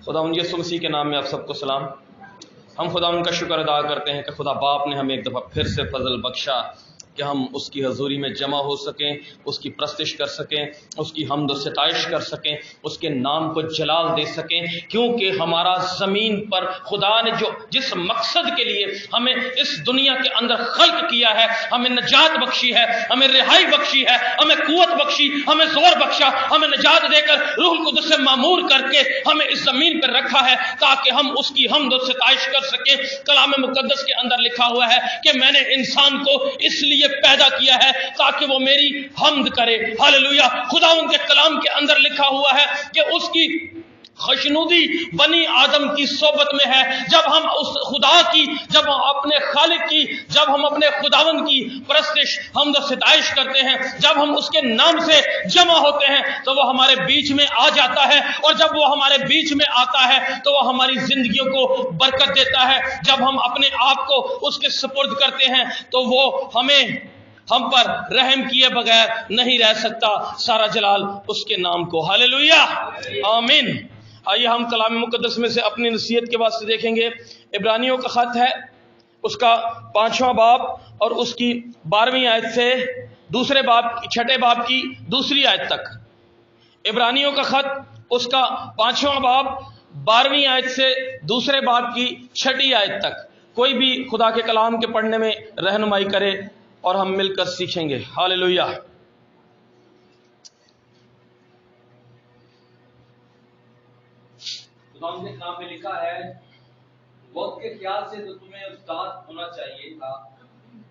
خداوند یسوع مسیح کے نام میں آپ سب کو سلام۔ ہم خداوند کا شکر ادا کرتے ہیں کہ خدا باپ نے ہمیں ایک دفعہ پھر سے فضل بخشا کہ ہم اس کی حضوری میں جمع ہو سکیں، اس کی پرستش کر سکیں، اس کی حمد و ستائش کر سکیں، اس کے نام کو جلال دے سکیں، کیونکہ ہمارا زمین پر خدا نے جس مقصد کے لیے ہمیں اس دنیا کے اندر خلق کیا ہے، ہمیں نجات بخشی ہے، ہمیں رہائی بخشی ہے، ہمیں قوت بخشی، ہمیں زور بخشا، ہمیں نجات دے کر روح القدس سے معمور کر کے ہمیں اس زمین پر رکھا ہے تاکہ ہم اس کی حمد و ستائش کر سکیں۔ کلام مقدس کے اندر لکھا ہوا ہے کہ میں نے انسان کو اس لیے پیدا کیا ہے تاکہ وہ میری حمد کرے۔ ہاللویا۔ خدا ان کے کلام کے اندر لکھا ہوا ہے کہ اس کی خوشنودی بنی آدم کی صحبت میں ہے۔ جب ہم اس خدا کی، جب ہم اپنے خالق کی، جب ہم اپنے خداوند کی پرستش حمد و ستائش کرتے ہیں، جب ہم اس کے نام سے جمع ہوتے ہیں تو وہ ہمارے بیچ میں آ جاتا ہے، اور جب وہ ہمارے بیچ میں آتا ہے تو وہ ہماری زندگیوں کو برکت دیتا ہے۔ جب ہم اپنے آپ کو اس کے سپرد کرتے ہیں تو وہ ہم پر رحم کیے بغیر نہیں رہ سکتا۔ سارا جلال اس کے نام کو۔ ہاللویا، آمین۔ آئیے ہم کلام مقدس میں سے اپنی نصیحت کے واسطے دیکھیں گے۔ عبرانیوں کا خط ہے، اس کا 5واں باب اور اس کی 12ویں آیت سے دوسرے باب، 6 باب کی دوسری آیت تک۔ عبرانیوں کا خط، اس کا 5واں باب 12ویں آیت سے دوسرے باب کی 6 آیت تک۔ کوئی بھی خدا کے کلام کے پڑھنے میں رہنمائی کرے اور ہم مل کر سیکھیں گے۔ ہاللویا۔ خداوند کے کلام میں لکھا ہے، وقت کے خیال سے تو تمہیں استاد ہونا چاہیے تھا،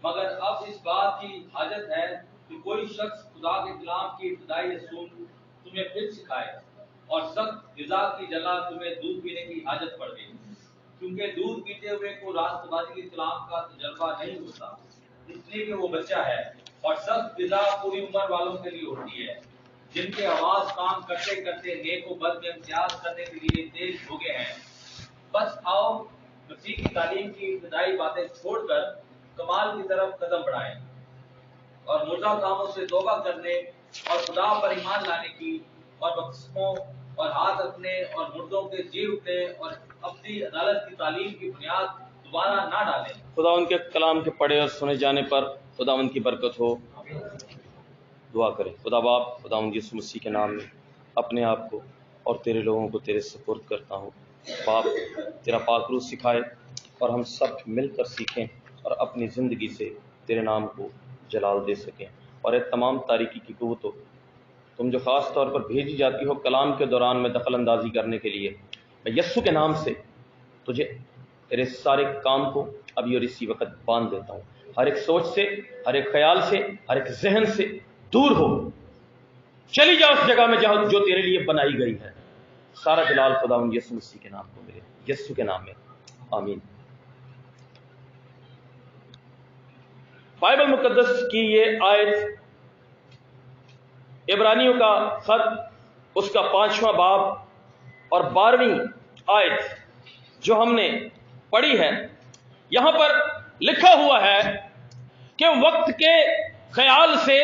مگر اب اس بات کی حاجت ہے کہ کوئی شخص خدا کے کلام کی ابتدائی اصول تمہیں پھر سکھائے، اور سخت غذا کی جگہ تمہیں دودھ پینے کی حاجت پڑ گئی، کیونکہ دودھ پیتے ہوئے کو راست بازی کے کلام کا تجربہ نہیں ہوتا، اس لیے کہ وہ بچہ ہے، اور سخت غذا پوری عمر والوں کے لیے ہوتی ہے، جن کے آواز کام کرتے کرتے نیک و بد میں امتیاز کرنے کے لیے تیز ہو گئے ہیں۔ بس آؤ مسیح کی تعلیم کی ابتدائی باتیں چھوڑ کر کمال کی طرف قدم بڑھائیں، اور مردہ کاموں سے توبہ کرنے اور خدا پر ایمان لانے کی، اور بپتسموں اور ہاتھ رکھنے اور مردوں کے جی اٹھنے اور اپنی عدالت کی تعلیم کی بنیاد دوبارہ نہ ڈالیں۔ خدا ان کے کلام کے پڑھے اور سنے جانے پر خدا ان کی برکت ہو۔ دعا کریں۔ خدا باپ، خدا ان یسوع مسیح کے نام میں اپنے آپ کو اور تیرے لوگوں کو تیرے سپرد کرتا ہوں۔ باپ، تیرا پاک روح سکھائے اور ہم سب مل کر سیکھیں اور اپنی زندگی سے تیرے نام کو جلال دے سکیں، اور ایک تمام تاریکی کی قوتوں تم جو خاص طور پر بھیجی جاتی ہو کلام کے دوران میں دخل اندازی کرنے کے لیے، میں یسوع کے نام سے تجھے تیرے سارے کام کو ابھی اور اسی وقت باندھ دیتا ہوں۔ ہر ایک سوچ سے، ہر ایک خیال سے، ہر ایک ذہن سے دور ہو، چلی جاؤ اس جگہ میں جہاں جو تیرے لیے بنائی گئی ہے۔ سارا جلال خدا ان یسوع مسیح کے نام کو ملے، یسوع کے نام میں، آمین۔ بائبل مقدس کی یہ آیت، عبرانیوں کا خط، اس کا 5واں باب اور 12ویں آیت جو ہم نے پڑھی ہے، یہاں پر لکھا ہوا ہے کہ وقت کے خیال سے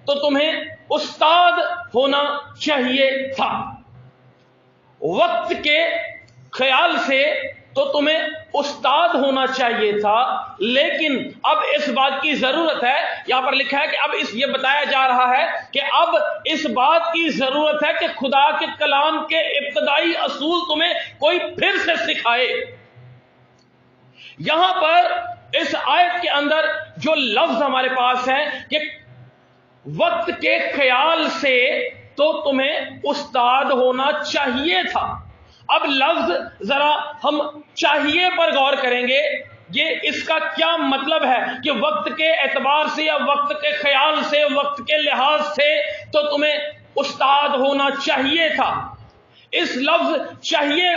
تو تمہیں استاد ہونا چاہیے تھا۔ وقت کے خیال سے تو تمہیں استاد ہونا چاہیے تھا، لیکن اب اس بات کی ضرورت ہے، یہاں پر لکھا ہے کہ اب یہ بتایا جا رہا ہے کہ اب اس بات کی ضرورت ہے کہ خدا کے کلام کے ابتدائی اصول تمہیں کوئی پھر سے سکھائے۔ یہاں پر اس آیت کے اندر جو لفظ ہمارے پاس ہے کہ وقت کے خیال سے تو تمہیں استاد ہونا چاہیے تھا، اب لفظ ذرا ہم چاہیے پر غور کریں گے، یہ اس کا کیا مطلب ہے کہ وقت کے اعتبار سے یا وقت کے خیال سے، وقت کے لحاظ سے تو تمہیں استاد ہونا چاہیے تھا۔ اس لفظ چاہیے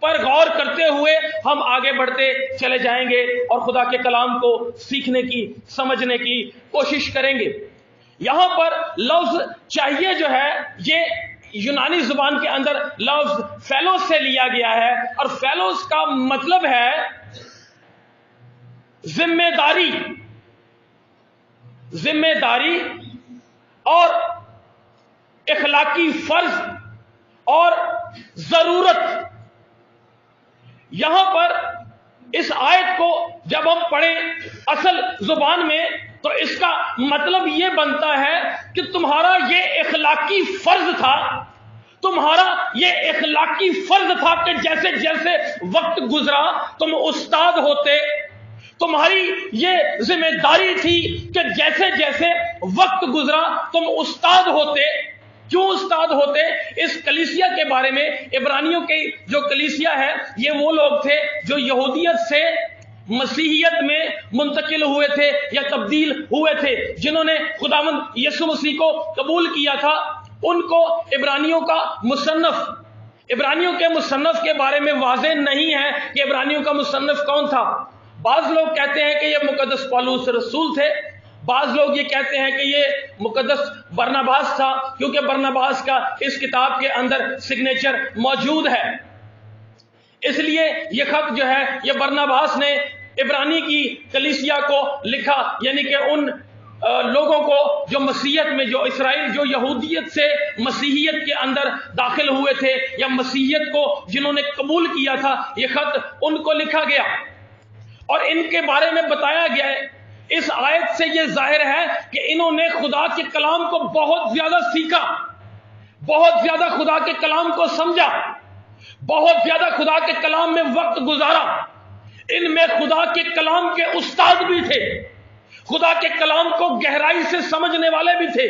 پر غور کرتے ہوئے ہم آگے بڑھتے چلے جائیں گے اور خدا کے کلام کو سیکھنے کی، سمجھنے کی کوشش کریں گے۔ یہاں پر لفظ چاہیے جو ہے، یہ یونانی زبان کے اندر لفظ فیلوس سے لیا گیا ہے، اور فیلوس کا مطلب ہے ذمہ داری، ذمہ داری اور اخلاقی فرض اور ضرورت یہاں پر اس آیت کو جب ہم پڑھیں اصل زبان میں تو اس کا مطلب یہ بنتا ہے کہ تمہارا یہ اخلاقی فرض تھا، تمہارا یہ اخلاقی فرض تھا کہ جیسے جیسے وقت گزرا تم استاد ہوتے، تمہاری یہ ذمہ داری تھی کہ جیسے جیسے وقت گزرا تم استاد ہوتے۔ کیوں استاد ہوتے؟ اس کلیسیا کے بارے میں، عبرانیوں کی جو کلیسیا ہے یہ وہ لوگ تھے جو یہودیت سے مسیحیت میں منتقل ہوئے تھے یا تبدیل ہوئے تھے، جنہوں نے خداوند یسوع مسیح کو قبول کیا تھا۔ ان کو عبرانیوں کا مصنف، عبرانیوں کے مصنف کے بارے میں واضح نہیں ہے کہ عبرانیوں کا مصنف کون تھا۔ بعض لوگ کہتے ہیں کہ یہ مقدس پولس رسول تھے، بعض لوگ یہ کہتے ہیں کہ یہ مقدس برناباس تھا، کیونکہ برناباس کا اس کتاب کے اندر سگنیچر موجود ہے۔ اس لیے یہ خط جو ہے یہ برناباس نے عبرانی کی کلیسیا کو لکھا، یعنی کہ ان لوگوں کو جو مسیحیت میں، جو اسرائیل جو یہودیت سے مسیحیت کے اندر داخل ہوئے تھے یا مسیحیت کو جنہوں نے قبول کیا تھا، یہ خط ان کو لکھا گیا اور ان کے بارے میں بتایا گیا ہے۔ اس آیت سے یہ ظاہر ہے کہ انہوں نے خدا کے کلام کو بہت زیادہ سیکھا، بہت زیادہ خدا کے کلام کو سمجھا، بہت زیادہ خدا کے کلام میں وقت گزارا۔ ان میں خدا کے کلام کے استاد بھی تھے، خدا کے کلام کو گہرائی سے سمجھنے والے بھی تھے۔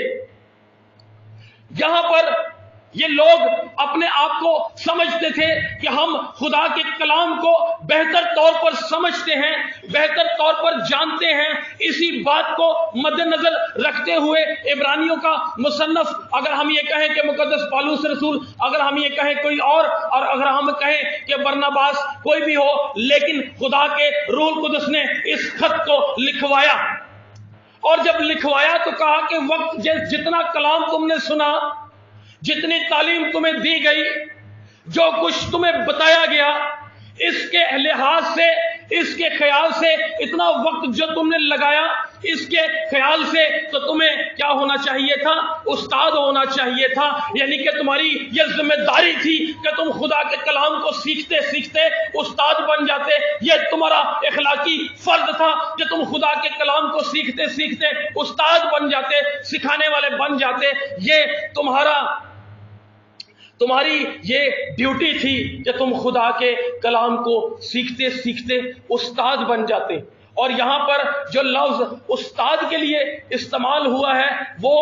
یہاں پر یہ لوگ اپنے آپ کو سمجھتے تھے کہ ہم خدا کے کلام کو بہتر طور پر سمجھتے ہیں، بہتر طور پر جانتے ہیں۔ اسی بات کو مد نظر رکھتے ہوئے عبرانیوں کا مصنف، اگر ہم یہ کہیں کہ مقدس پولس رسول، اگر ہم یہ کہیں کوئی اور اگر ہم کہیں کہ برناباس، کوئی بھی ہو، لیکن خدا کے روح القدس نے اس خط کو لکھوایا۔ اور جب لکھوایا تو کہا کہ وقت جتنا کلام تم نے سنا، جتنی تعلیم تمہیں دی گئی، جو کچھ تمہیں بتایا گیا، اس کے لحاظ سے، اس کے خیال سے، اتنا وقت جو تم نے لگایا، اس کے خیال سے تو تمہیں کیا ہونا چاہیے تھا؟ استاد ہونا چاہیے تھا۔ یعنی کہ تمہاری یہ ذمہ داری تھی کہ تم خدا کے کلام کو سیکھتے سیکھتے استاد بن جاتے۔ یہ تمہارا اخلاقی فرض تھا کہ تم خدا کے کلام کو سیکھتے سیکھتے استاد بن جاتے، سکھانے والے بن جاتے۔ یہ تمہاری یہ ڈیوٹی تھی کہ تم خدا کے کلام کو سیکھتے سیکھتے استاد بن جاتے۔ اور یہاں پر جو لفظ استاد کے لیے استعمال ہوا ہے وہ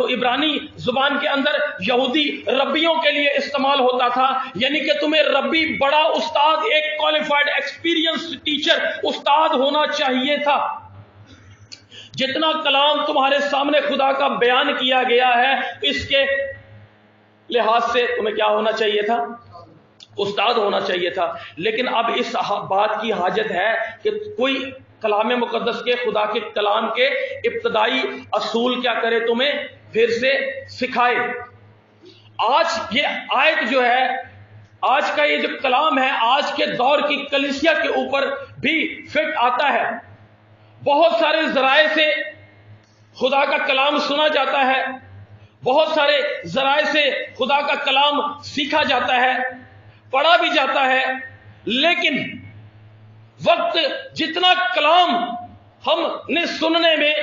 عبرانی زبان کے اندر یہودی ربیوں کے لیے استعمال ہوتا تھا، یعنی کہ تمہیں ربی، بڑا استاد، ایک کوالیفائڈ ایکسپیرینس ٹیچر استاد ہونا چاہیے تھا۔ جتنا کلام تمہارے سامنے خدا کا بیان کیا گیا ہے، اس کے لحاظ سے تمہیں کیا ہونا چاہیے تھا؟ استاد ہونا چاہیے تھا۔ لیکن اب اس بات کی حاجت ہے کہ کوئی کلام مقدس کے، خدا کے کلام کے ابتدائی اصول کیا کرے، تمہیں پھر سے سکھائے۔ آج یہ آیت جو ہے، آج کا یہ جو کلام ہے، آج کے دور کی کلیسیا کے اوپر بھی فٹ آتا ہے۔ بہت سارے ذرائع سے خدا کا کلام سنا جاتا ہے، بہت سارے ذرائع سے خدا کا کلام سیکھا جاتا ہے، پڑھا بھی جاتا ہے، لیکن وقت جتنا کلام ہم نے سننے میں،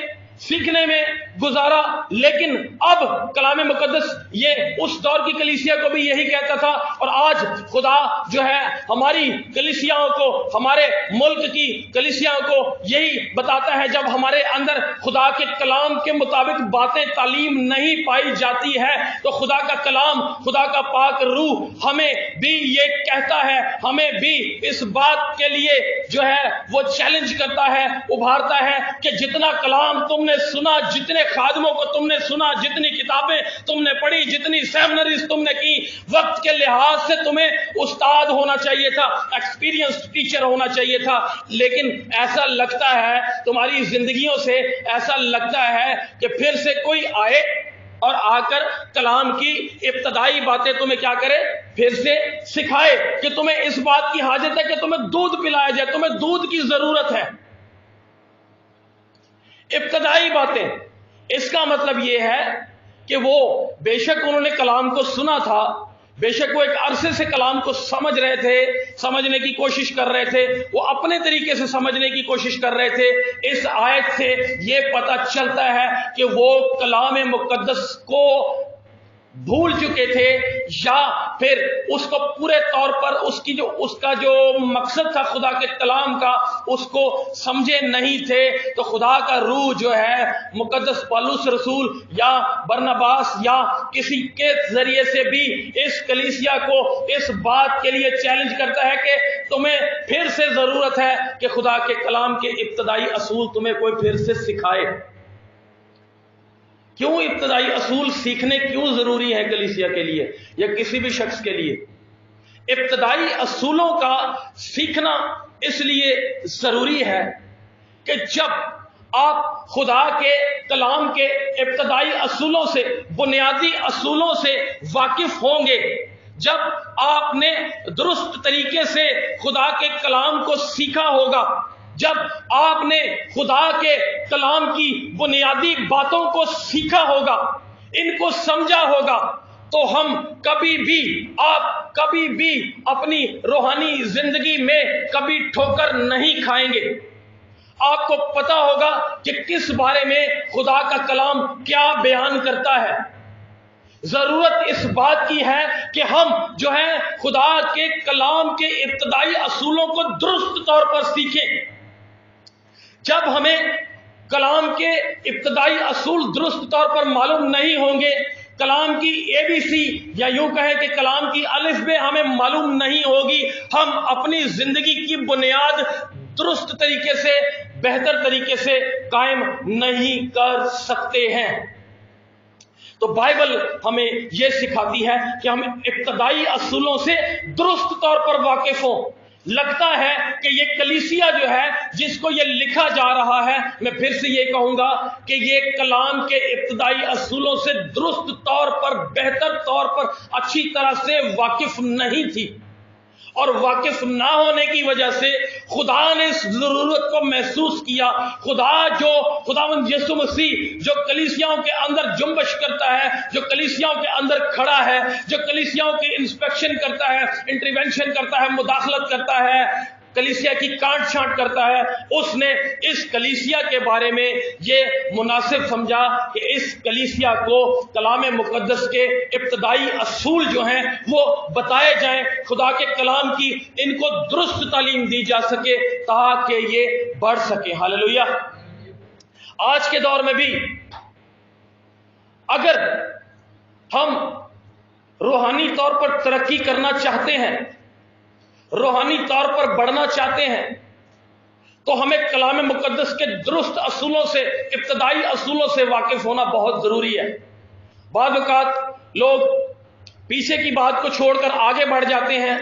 سیکھنے میں گزارا، لیکن اب کلام مقدس یہ اس دور کی کلیسیا کو بھی یہی کہتا تھا، اور آج خدا جو ہے ہماری کلیسیاؤں کو، ہمارے ملک کی کلیسیاؤں کو یہی بتاتا ہے، جب ہمارے اندر خدا کے کلام کے مطابق باتیں، تعلیم نہیں پائی جاتی ہے، تو خدا کا کلام، خدا کا پاک روح ہمیں بھی یہ کہتا ہے، ہمیں بھی اس بات کے لیے جو ہے وہ چیلنج کرتا ہے، ابھارتا ہے کہ جتنا کلام تم نے سنا، جتنے خادموں کو تم نے سنا، جتنی کتابیں تم نے پڑھی، جتنی سیمنریز تم نے کی، وقت کے لحاظ سے تمہیں استاد ہونا چاہیے تھا، ایکسپیرینس ٹیچر ہونا چاہیے تھا۔ لیکن ایسا لگتا ہے تمہاری زندگیوں سے، ایسا لگتا ہے کہ پھر سے کوئی آئے اور آ کر کلام کی ابتدائی باتیں تمہیں کیا کرے، پھر سے سکھائے، کہ تمہیں اس بات کی حاجت ہے کہ تمہیں دودھ پلایا جائے، تمہیں دودھ کی ضرورت ہے۔ ابتدائی باتیں، اس کا مطلب یہ ہے کہ وہ بے شک انہوں نے کلام کو سنا تھا، بے شک وہ ایک عرصے سے کلام کو سمجھ رہے تھے، سمجھنے کی کوشش کر رہے تھے، وہ اپنے طریقے سے سمجھنے کی کوشش کر رہے تھے۔ اس آیت سے یہ پتہ چلتا ہے کہ وہ کلام مقدس کو بھول چکے تھے، یا پھر اس کو پورے طور پر اس کا جو مقصد تھا خدا کے کلام کا، اس کو سمجھے نہیں تھے۔ تو خدا کا روح جو ہے مقدس پولس رسول یا برناباس یا کسی کے ذریعے سے بھی اس کلیسیا کو اس بات کے لیے چیلنج کرتا ہے کہ تمہیں پھر سے ضرورت ہے کہ خدا کے کلام کے ابتدائی اصول تمہیں کوئی پھر سے سکھائے۔ کیوں ابتدائی اصول سیکھنے کیوں ضروری ہے کلیسیا کے لیے یا کسی بھی شخص کے لیے؟ ابتدائی اصولوں کا سیکھنا اس لیے ضروری ہے کہ جب آپ خدا کے کلام کے ابتدائی اصولوں سے، بنیادی اصولوں سے واقف ہوں گے، جب آپ نے درست طریقے سے خدا کے کلام کو سیکھا ہوگا، جب آپ نے خدا کے کلام کی بنیادی باتوں کو سیکھا ہوگا، ان کو سمجھا ہوگا، تو ہم آپ کبھی بھی اپنی روحانی زندگی میں کبھی ٹھوکر نہیں کھائیں گے۔ آپ کو پتا ہوگا کہ کس بارے میں خدا کا کلام کیا بیان کرتا ہے۔ ضرورت اس بات کی ہے کہ ہم جو ہے خدا کے کلام کے ابتدائی اصولوں کو درست طور پر سیکھیں۔ جب ہمیں کلام کے ابتدائی اصول درست طور پر معلوم نہیں ہوں گے، کلام کی ABC یا یوں کہیں کہ کلام کی الف ب ہمیں معلوم نہیں ہوگی، ہم اپنی زندگی کی بنیاد درست طریقے سے، بہتر طریقے سے قائم نہیں کر سکتے ہیں۔ تو بائبل ہمیں یہ سکھاتی ہے کہ ہم ابتدائی اصولوں سے درست طور پر واقف ہوں۔ لگتا ہے کہ یہ کلیسیا جو ہے جس کو یہ لکھا جا رہا ہے، میں پھر سے یہ کہوں گا کہ یہ کلام کے ابتدائی اصولوں سے درست طور پر، بہتر طور پر، اچھی طرح سے واقف نہیں تھی، اور واقف نہ ہونے کی وجہ سے خدا نے اس ضرورت کو محسوس کیا۔ خداوند یسوع مسیح جو کلیسیاؤں کے اندر جنبش کرتا ہے، جو کلیسیاؤں کے اندر کھڑا ہے، جو کلیسیاؤں کی انسپیکشن کرتا ہے، انٹرونشن کرتا ہے، مداخلت کرتا ہے، کلیسیا کی کانٹ چھانٹ کرتا ہے، اس نے اس کلیسیا کے بارے میں یہ مناسب سمجھا کہ اس کلیسیا کو کلام مقدس کے ابتدائی اصول جو ہیں وہ بتائے جائیں، خدا کے کلام کی ان کو درست تعلیم دی جا سکے تاکہ یہ بڑھ سکے۔ ہاللویا۔ آج کے دور میں بھی اگر ہم روحانی طور پر ترقی کرنا چاہتے ہیں، روحانی طور پر بڑھنا چاہتے ہیں، تو ہمیں کلام مقدس کے درست اصولوں سے، ابتدائی اصولوں سے واقف ہونا بہت ضروری ہے۔ بعض اوقات لوگ پیچھے کی بات کو چھوڑ کر آگے بڑھ جاتے ہیں،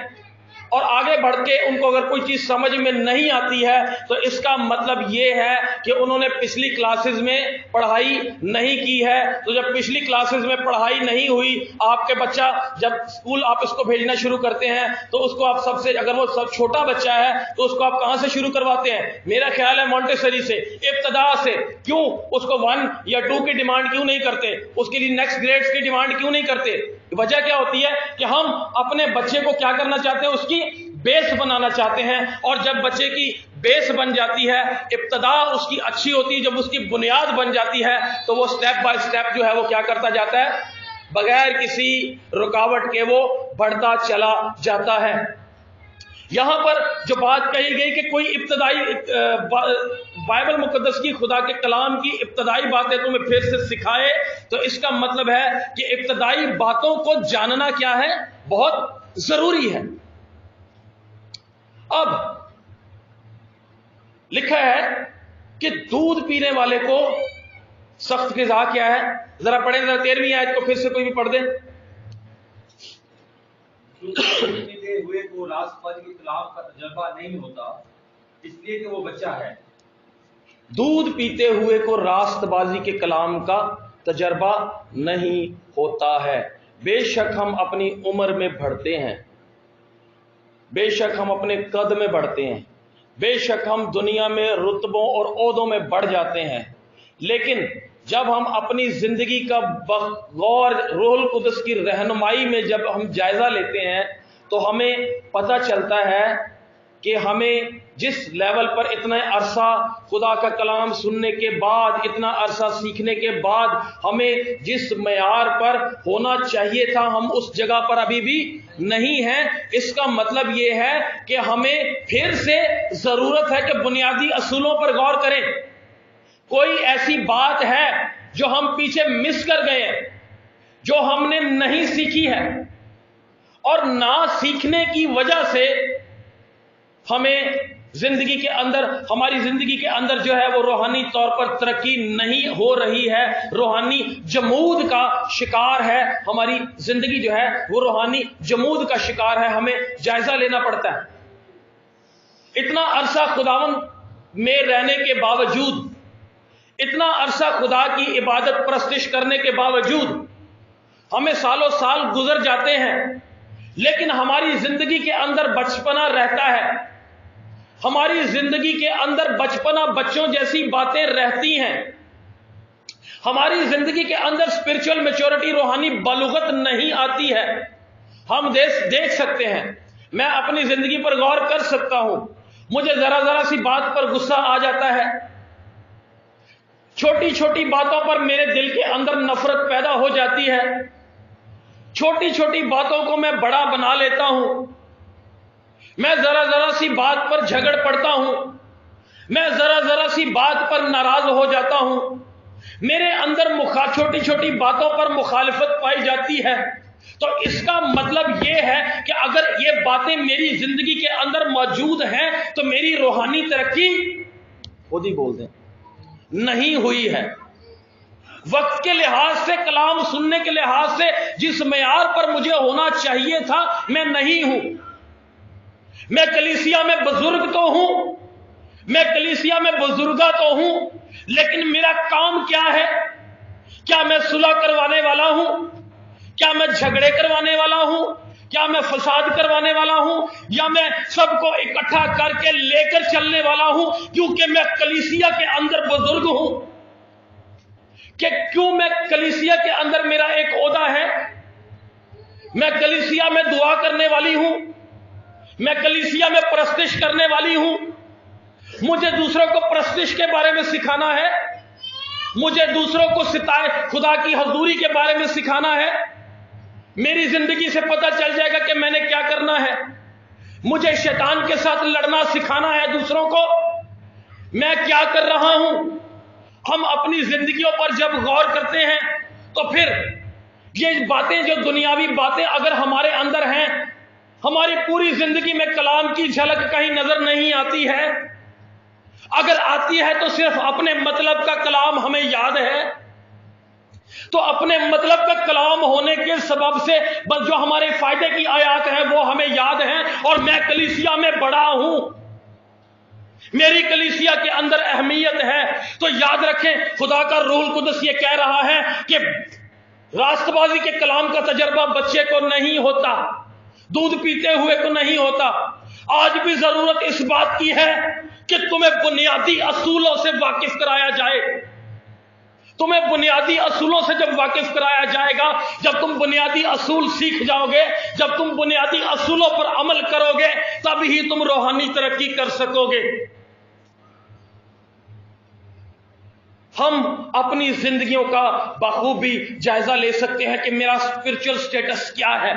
اور آگے بڑھ کے ان کو اگر کوئی چیز سمجھ میں نہیں آتی ہے تو اس کا مطلب یہ ہے کہ انہوں نے پچھلی کلاسز میں پڑھائی نہیں کی ہے۔ تو جب پچھلی کلاسز میں پڑھائی نہیں ہوئی، آپ کے بچہ جب اسکول آپ اس کو بھیجنا شروع کرتے ہیں تو اس کو آپ سب سے، اگر وہ سب چھوٹا بچہ ہے تو اس کو آپ کہاں سے شروع کرواتے ہیں؟ میرا خیال ہے مونٹیسری سے، ابتدا سے۔ کیوں اس کو 1 یا 2 کی ڈیمانڈ کیوں نہیں کرتے؟ اس کے لیے نیکسٹ گریڈز کی ڈیمانڈ کیوں نہیں کرتے؟ وجہ کیا ہوتی ہے کہ ہم اپنے بچے کو کیا کرنا چاہتے ہیں؟ اس کی بیس بنانا چاہتے ہیں، اور جب بچے کی بیس بن جاتی ہے، ابتدا اس کی اچھی ہوتی ہے، جب اس کی بنیاد بن جاتی ہے تو وہ سٹیپ بائی سٹیپ جو ہے وہ کیا کرتا جاتا ہے؟ بغیر کسی رکاوٹ کے وہ بڑھتا چلا جاتا ہے۔ یہاں پر جو بات کہی گئی کہ کوئی ابتدائی بائبل مقدس کی، خدا کے کلام کی ابتدائی باتیں تمہیں پھر سے سکھائے، تو اس کا مطلب ہے کہ ابتدائی باتوں کو جاننا کیا ہے؟ بہت ضروری ہے۔ اب لکھا ہے کہ دودھ پینے والے کو سخت غذا کیا ہے؟ ذرا پڑھیں، ذرا 13ویں آیت کو پھر سے کوئی بھی پڑھ دے۔ پیتے ہوئے کو راست بازی کے کلام کا تجربہ نہیں ہوتا، اس لیے کہ وہ بچہ ہے۔ دودھ پیتے ہوئے کو راست بازی کے کلام کا تجربہ نہیں ہوتا ہے۔ بے شک ہم اپنی عمر میں بڑھتے ہیں، بے شک ہم اپنے قد میں بڑھتے ہیں، بے شک ہم دنیا میں رتبوں اور عہدوں میں بڑھ جاتے ہیں، لیکن جب ہم اپنی زندگی کا بغور روح القدس کی رہنمائی میں جب ہم جائزہ لیتے ہیں تو ہمیں پتہ چلتا ہے کہ ہمیں جس لیول پر اتنا عرصہ خدا کا کلام سننے کے بعد، اتنا عرصہ سیکھنے کے بعد ہمیں جس معیار پر ہونا چاہیے تھا ہم اس جگہ پر ابھی بھی نہیں ہیں۔ اس کا مطلب یہ ہے کہ ہمیں پھر سے ضرورت ہے کہ بنیادی اصولوں پر غور کریں۔ کوئی ایسی بات ہے جو ہم پیچھے مس کر گئے ہیں، جو ہم نے نہیں سیکھی ہے، اور نہ سیکھنے کی وجہ سے ہمیں زندگی کے اندر، ہماری زندگی کے اندر جو ہے وہ روحانی طور پر ترقی نہیں ہو رہی ہے، روحانی جمود کا شکار ہے ہماری زندگی، جو ہے وہ روحانی جمود کا شکار ہے۔ ہمیں جائزہ لینا پڑتا ہے۔ اتنا عرصہ خداوند میں رہنے کے باوجود، اتنا عرصہ خدا کی عبادت پرستش کرنے کے باوجود ہمیں سالوں سال گزر جاتے ہیں، لیکن ہماری زندگی کے اندر بچپنا رہتا ہے، ہماری زندگی کے اندر بچپنا بچوں جیسی باتیں رہتی ہیں، ہماری زندگی کے اندر اسپرچل میچورٹی، روحانی بلوغت نہیں آتی ہے۔ ہم دیکھ سکتے ہیں، میں اپنی زندگی پر غور کر سکتا ہوں، مجھے ذرا سی بات پر غصہ آ جاتا ہے، چھوٹی چھوٹی باتوں پر میرے دل کے اندر نفرت پیدا ہو جاتی ہے، چھوٹی چھوٹی باتوں کو میں بڑا بنا لیتا ہوں، میں ذرا سی بات پر جھگڑ پڑتا ہوں، میں ذرا سی بات پر ناراض ہو جاتا ہوں، میرے اندر چھوٹی چھوٹی باتوں پر مخالفت پائی جاتی ہے۔ تو اس کا مطلب یہ ہے کہ اگر یہ باتیں میری زندگی کے اندر موجود ہیں تو میری روحانی ترقی خود ہی بول دیں نہیں ہوئی ہے۔ وقت کے لحاظ سے، کلام سننے کے لحاظ سے جس معیار پر مجھے ہونا چاہیے تھا میں نہیں ہوں۔ میں کلیسیا میں بزرگ تو ہوں، میں کلیسیا میں بزرگا تو ہوں، لیکن میرا کام کیا ہے؟ کیا میں صلح کروانے والا ہوں؟ کیا میں جھگڑے کروانے والا ہوں؟ کیا میں فساد کروانے والا ہوں؟ یا میں سب کو اکٹھا کر کے لے کر چلنے والا ہوں کیونکہ میں کلیسیا کے اندر بزرگ ہوں؟ کہ کیوں میں کلیسیا کے اندر میرا ایک عہدہ ہے، میں کلیسیا میں دعا کرنے والی ہوں، میں کلیسیا میں پرستش کرنے والی ہوں، مجھے دوسروں کو پرستش کے بارے میں سکھانا ہے، مجھے دوسروں کو خدا کی حضوری کے بارے میں سکھانا ہے، میری زندگی سے پتہ چل جائے گا کہ میں نے کیا کرنا ہے، مجھے شیطان کے ساتھ لڑنا سکھانا ہے دوسروں کو، میں کیا کر رہا ہوں۔ ہم اپنی زندگیوں پر جب غور کرتے ہیں تو پھر یہ باتیں، جو دنیاوی باتیں اگر ہمارے اندر ہیں، ہماری پوری زندگی میں کلام کی جھلک کہیں نظر نہیں آتی ہے، اگر آتی ہے تو صرف اپنے مطلب کا کلام ہمیں یاد ہے۔ تو اپنے مطلب کا کلام ہونے کے سبب سے بس جو ہمارے فائدے کی آیات ہیں وہ ہمیں یاد ہیں، اور میں کلیسیا میں بڑا ہوں، میری کلیسیا کے اندر اہمیت ہے۔ تو یاد رکھیں، خدا کا روح القدس یہ کہہ رہا ہے کہ راست بازی کے کلام کا تجربہ بچے کو نہیں ہوتا، دودھ پیتے ہوئے کو نہیں ہوتا۔ آج بھی ضرورت اس بات کی ہے کہ تمہیں بنیادی اصولوں سے واقف کرایا جائے۔ تمہیں بنیادی اصولوں سے جب واقف کرایا جائے گا، جب تم بنیادی اصول سیکھ جاؤ گے، جب تم بنیادی اصولوں پر عمل کرو گے، تب ہی تم روحانی ترقی کر سکو گے۔ ہم اپنی زندگیوں کا بخوبی جائزہ لے سکتے ہیں کہ میرا اسپرچل سٹیٹس کیا ہے،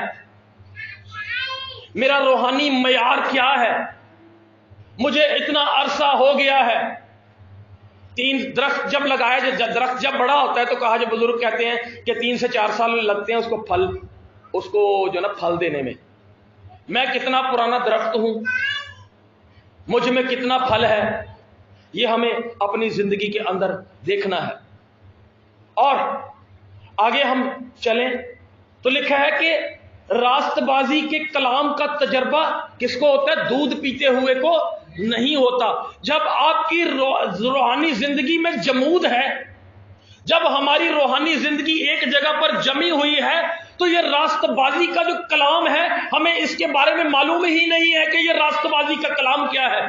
میرا روحانی معیار کیا ہے۔ مجھے اتنا عرصہ ہو گیا ہے، 3 درخت جب لگایا، درخت جب بڑا ہوتا ہے تو کہا، جو بزرگ کہتے ہیں کہ 3 سے 4 سال لگتے ہیں اس کو جو نا پھل دینے میں۔ میں کتنا پرانا درخت ہوں، مجھ میں کتنا پھل ہے، یہ ہمیں اپنی زندگی کے اندر دیکھنا ہے۔ اور آگے ہم چلیں تو لکھا ہے کہ راست بازی کے کلام کا تجربہ کس کو ہوتا ہے؟ دودھ پیتے ہوئے کو نہیں ہوتا۔ جب آپ کی روحانی زندگی میں جمود ہے، جب ہماری روحانی زندگی ایک جگہ پر جمی ہوئی ہے، تو یہ راست بازی کا جو کلام ہے، ہمیں اس کے بارے میں معلوم ہی نہیں ہے کہ یہ راست بازی کا کلام کیا ہے۔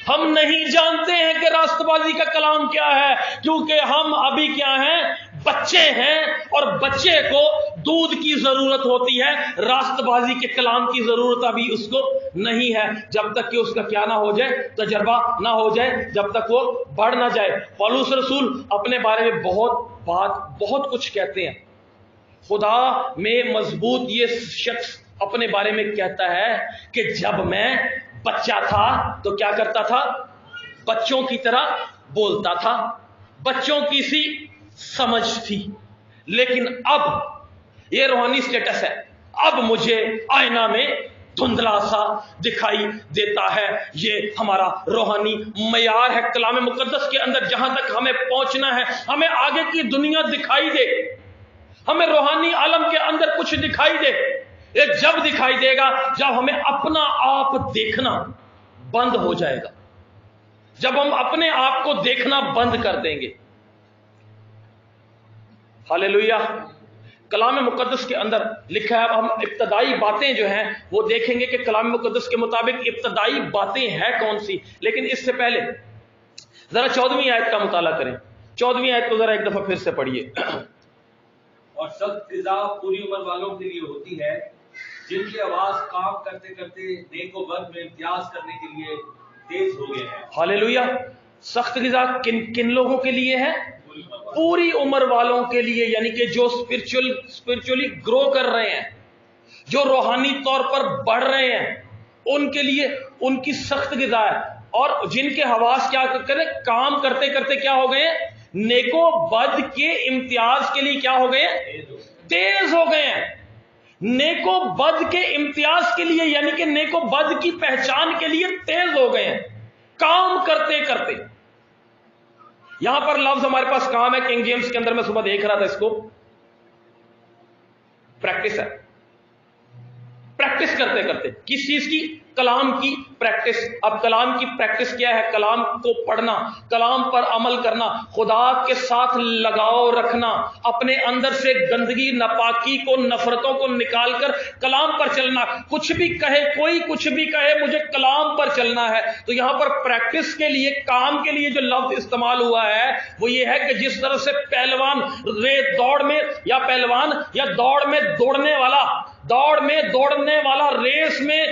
ہم نہیں جانتے ہیں کہ راست بازی کا کلام کیا ہے، کیونکہ ہم ابھی کیا ہیں، بچے ہیں، اور بچے کو دودھ کی ضرورت ہوتی ہے، راست بازی کے کلام کی ضرورت ابھی اس کو نہیں ہے، جب تک کہ اس کا کیا نہ ہو جائے، تجربہ نہ ہو جائے، جب تک وہ بڑھ نہ جائے۔ پولس رسول اپنے بارے میں بہت کچھ کہتے ہیں۔ خدا میں مضبوط یہ شخص اپنے بارے میں کہتا ہے کہ جب میں بچہ تھا تو کیا کرتا تھا، بچوں کی طرح بولتا تھا، بچوں کی سی سمجھ تھی، لیکن اب یہ روحانی سٹیٹس ہے، اب مجھے آئینہ میں دھندلا سا دکھائی دیتا ہے۔ یہ ہمارا روحانی معیار ہے کلام مقدس کے اندر، جہاں تک ہمیں پہنچنا ہے، ہمیں آگے کی دنیا دکھائی دے، ہمیں روحانی عالم کے اندر کچھ دکھائی دے۔ یہ جب دکھائی دے گا جب ہمیں اپنا آپ دیکھنا بند ہو جائے گا، جب ہم اپنے آپ کو دیکھنا بند کر دیں گے۔ ہاللیلویہ۔ کلام مقدس کے اندر لکھا ہے، اب ہم ابتدائی باتیں جو ہیں وہ دیکھیں گے کہ کلام مقدس کے مطابق ابتدائی باتیں ہیں کون سی، لیکن اس سے پہلے ذرا 14ویں آیت کا مطالعہ کریں۔ 14ویں آیت کو ذرا ایک دفعہ پھر سے پڑھیے۔ اور سخت غذا پوری عمر والوں کے لیے ہوتی ہے، جن کی آواز کام کرتے کرتے نیک و بد میں امتیاز کرنے کے لیے تیز ہو گئے ہیں۔ ہاللیلویہ۔ سخت غذا کن لوگوں کے لیے ہے؟ پوری عمر والوں کے لیے، یعنی کہ جو اسپرچولی گرو کر رہے ہیں، جو روحانی طور پر بڑھ رہے ہیں، ان کے لیے ان کی سخت غذا ہے۔ اور جن کے حواس کیا کرتے کام کرتے کرتے کیا ہو گئے ہیں، نیکو بد کے امتیاز کے لیے کیا ہو گئے ہیں، تیز ہو گئے ہیں۔ نیکو بد کے امتیاز کے لیے، یعنی کہ نیکو بد کی پہچان کے لیے تیز ہو گئے ہیں، کام کرتے کرتے۔ یہاں پر لفظ ہمارے پاس کام ہے، کنگ جیمز کے اندر میں صبح دیکھ رہا تھا، اس کو پریکٹس ہے، پریکٹس کرتے کرتے۔ کس چیز کی؟ کلام کی پریکٹس۔ اب کلام کی پریکٹس کیا ہے؟ کلام کو پڑھنا، کلام پر عمل کرنا، خدا کے ساتھ لگاؤ رکھنا، اپنے اندر سے گندگی، ناپاکی کو، نفرتوں کو نکال کر کلام پر چلنا۔ کچھ بھی کہے کوئی، کچھ بھی کہے، مجھے کلام پر چلنا ہے۔ تو یہاں پر پریکٹس کے لیے، کام کے لیے جو لفظ استعمال ہوا ہے وہ یہ ہے کہ جس طرح سے پہلوان دوڑ میں، یا پہلوان یا دوڑ میں دوڑنے والا ریس میں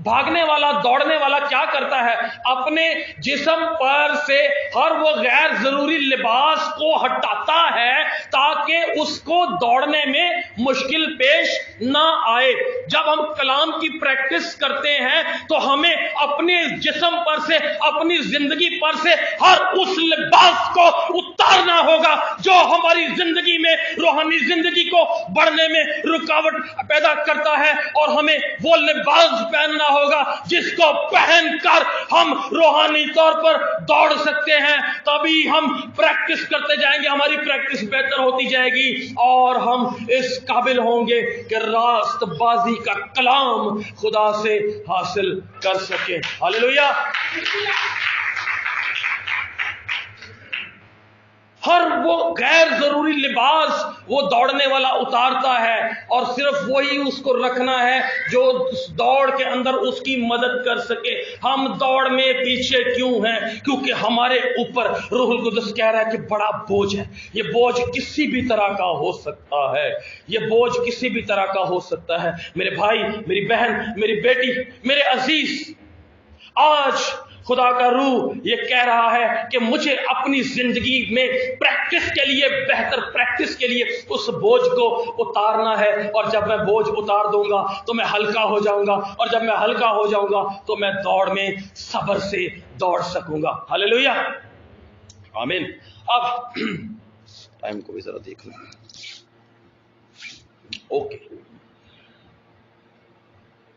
بھاگنے والا، دوڑنے والا کیا کرتا ہے؟ اپنے جسم پر سے ہر وہ غیر ضروری لباس کو ہٹاتا ہے تاکہ اس کو دوڑنے میں مشکل پیش نہ آئے۔ جب ہم کلام کی پریکٹس کرتے ہیں تو ہمیں اپنے جسم پر سے، اپنی زندگی پر سے ہر اس لباس کو اتارنا ہوگا جو ہماری زندگی میں، روحانی زندگی کو بڑھنے میں رکاوٹ پیدا کرتا ہے، اور ہمیں وہ لباس پہننا ہوگا جس کو پہن کر ہم روحانی طور پر دوڑ سکتے ہیں۔ تبھی ہم پریکٹس کرتے جائیں گے، ہماری پریکٹس بہتر ہوتی جائے گی، اور ہم اس قابل ہوں گے کہ راست بازی کا کلام خدا سے حاصل کر سکیں۔ ہاللیلویہ۔ ہر وہ غیر ضروری لباس وہ دوڑنے والا اتارتا ہے، اور صرف وہی اس کو رکھنا ہے جو دوڑ کے اندر اس کی مدد کر سکے۔ ہم دوڑ میں پیچھے کیوں ہیں؟ کیونکہ ہمارے اوپر روح القدس کہہ رہا ہے کہ بڑا بوجھ ہے۔ یہ بوجھ کسی بھی طرح کا ہو سکتا ہے، یہ بوجھ کسی بھی طرح کا ہو سکتا ہے۔ میرے بھائی، میری بہن، میری بیٹی، میرے عزیز، آج خدا کا روح یہ کہہ رہا ہے کہ مجھے اپنی زندگی میں پریکٹس کے لیے، بہتر پریکٹس کے لیے اس بوجھ کو اتارنا ہے، اور جب میں بوجھ اتار دوں گا تو میں ہلکا ہو جاؤں گا، اور جب میں ہلکا ہو جاؤں گا تو میں دوڑ میں صبر سے دوڑ سکوں گا۔ ہاللیلویہ، آمین۔ اب ٹائم کو بھی ذرا دیکھ لیں۔ اوکے،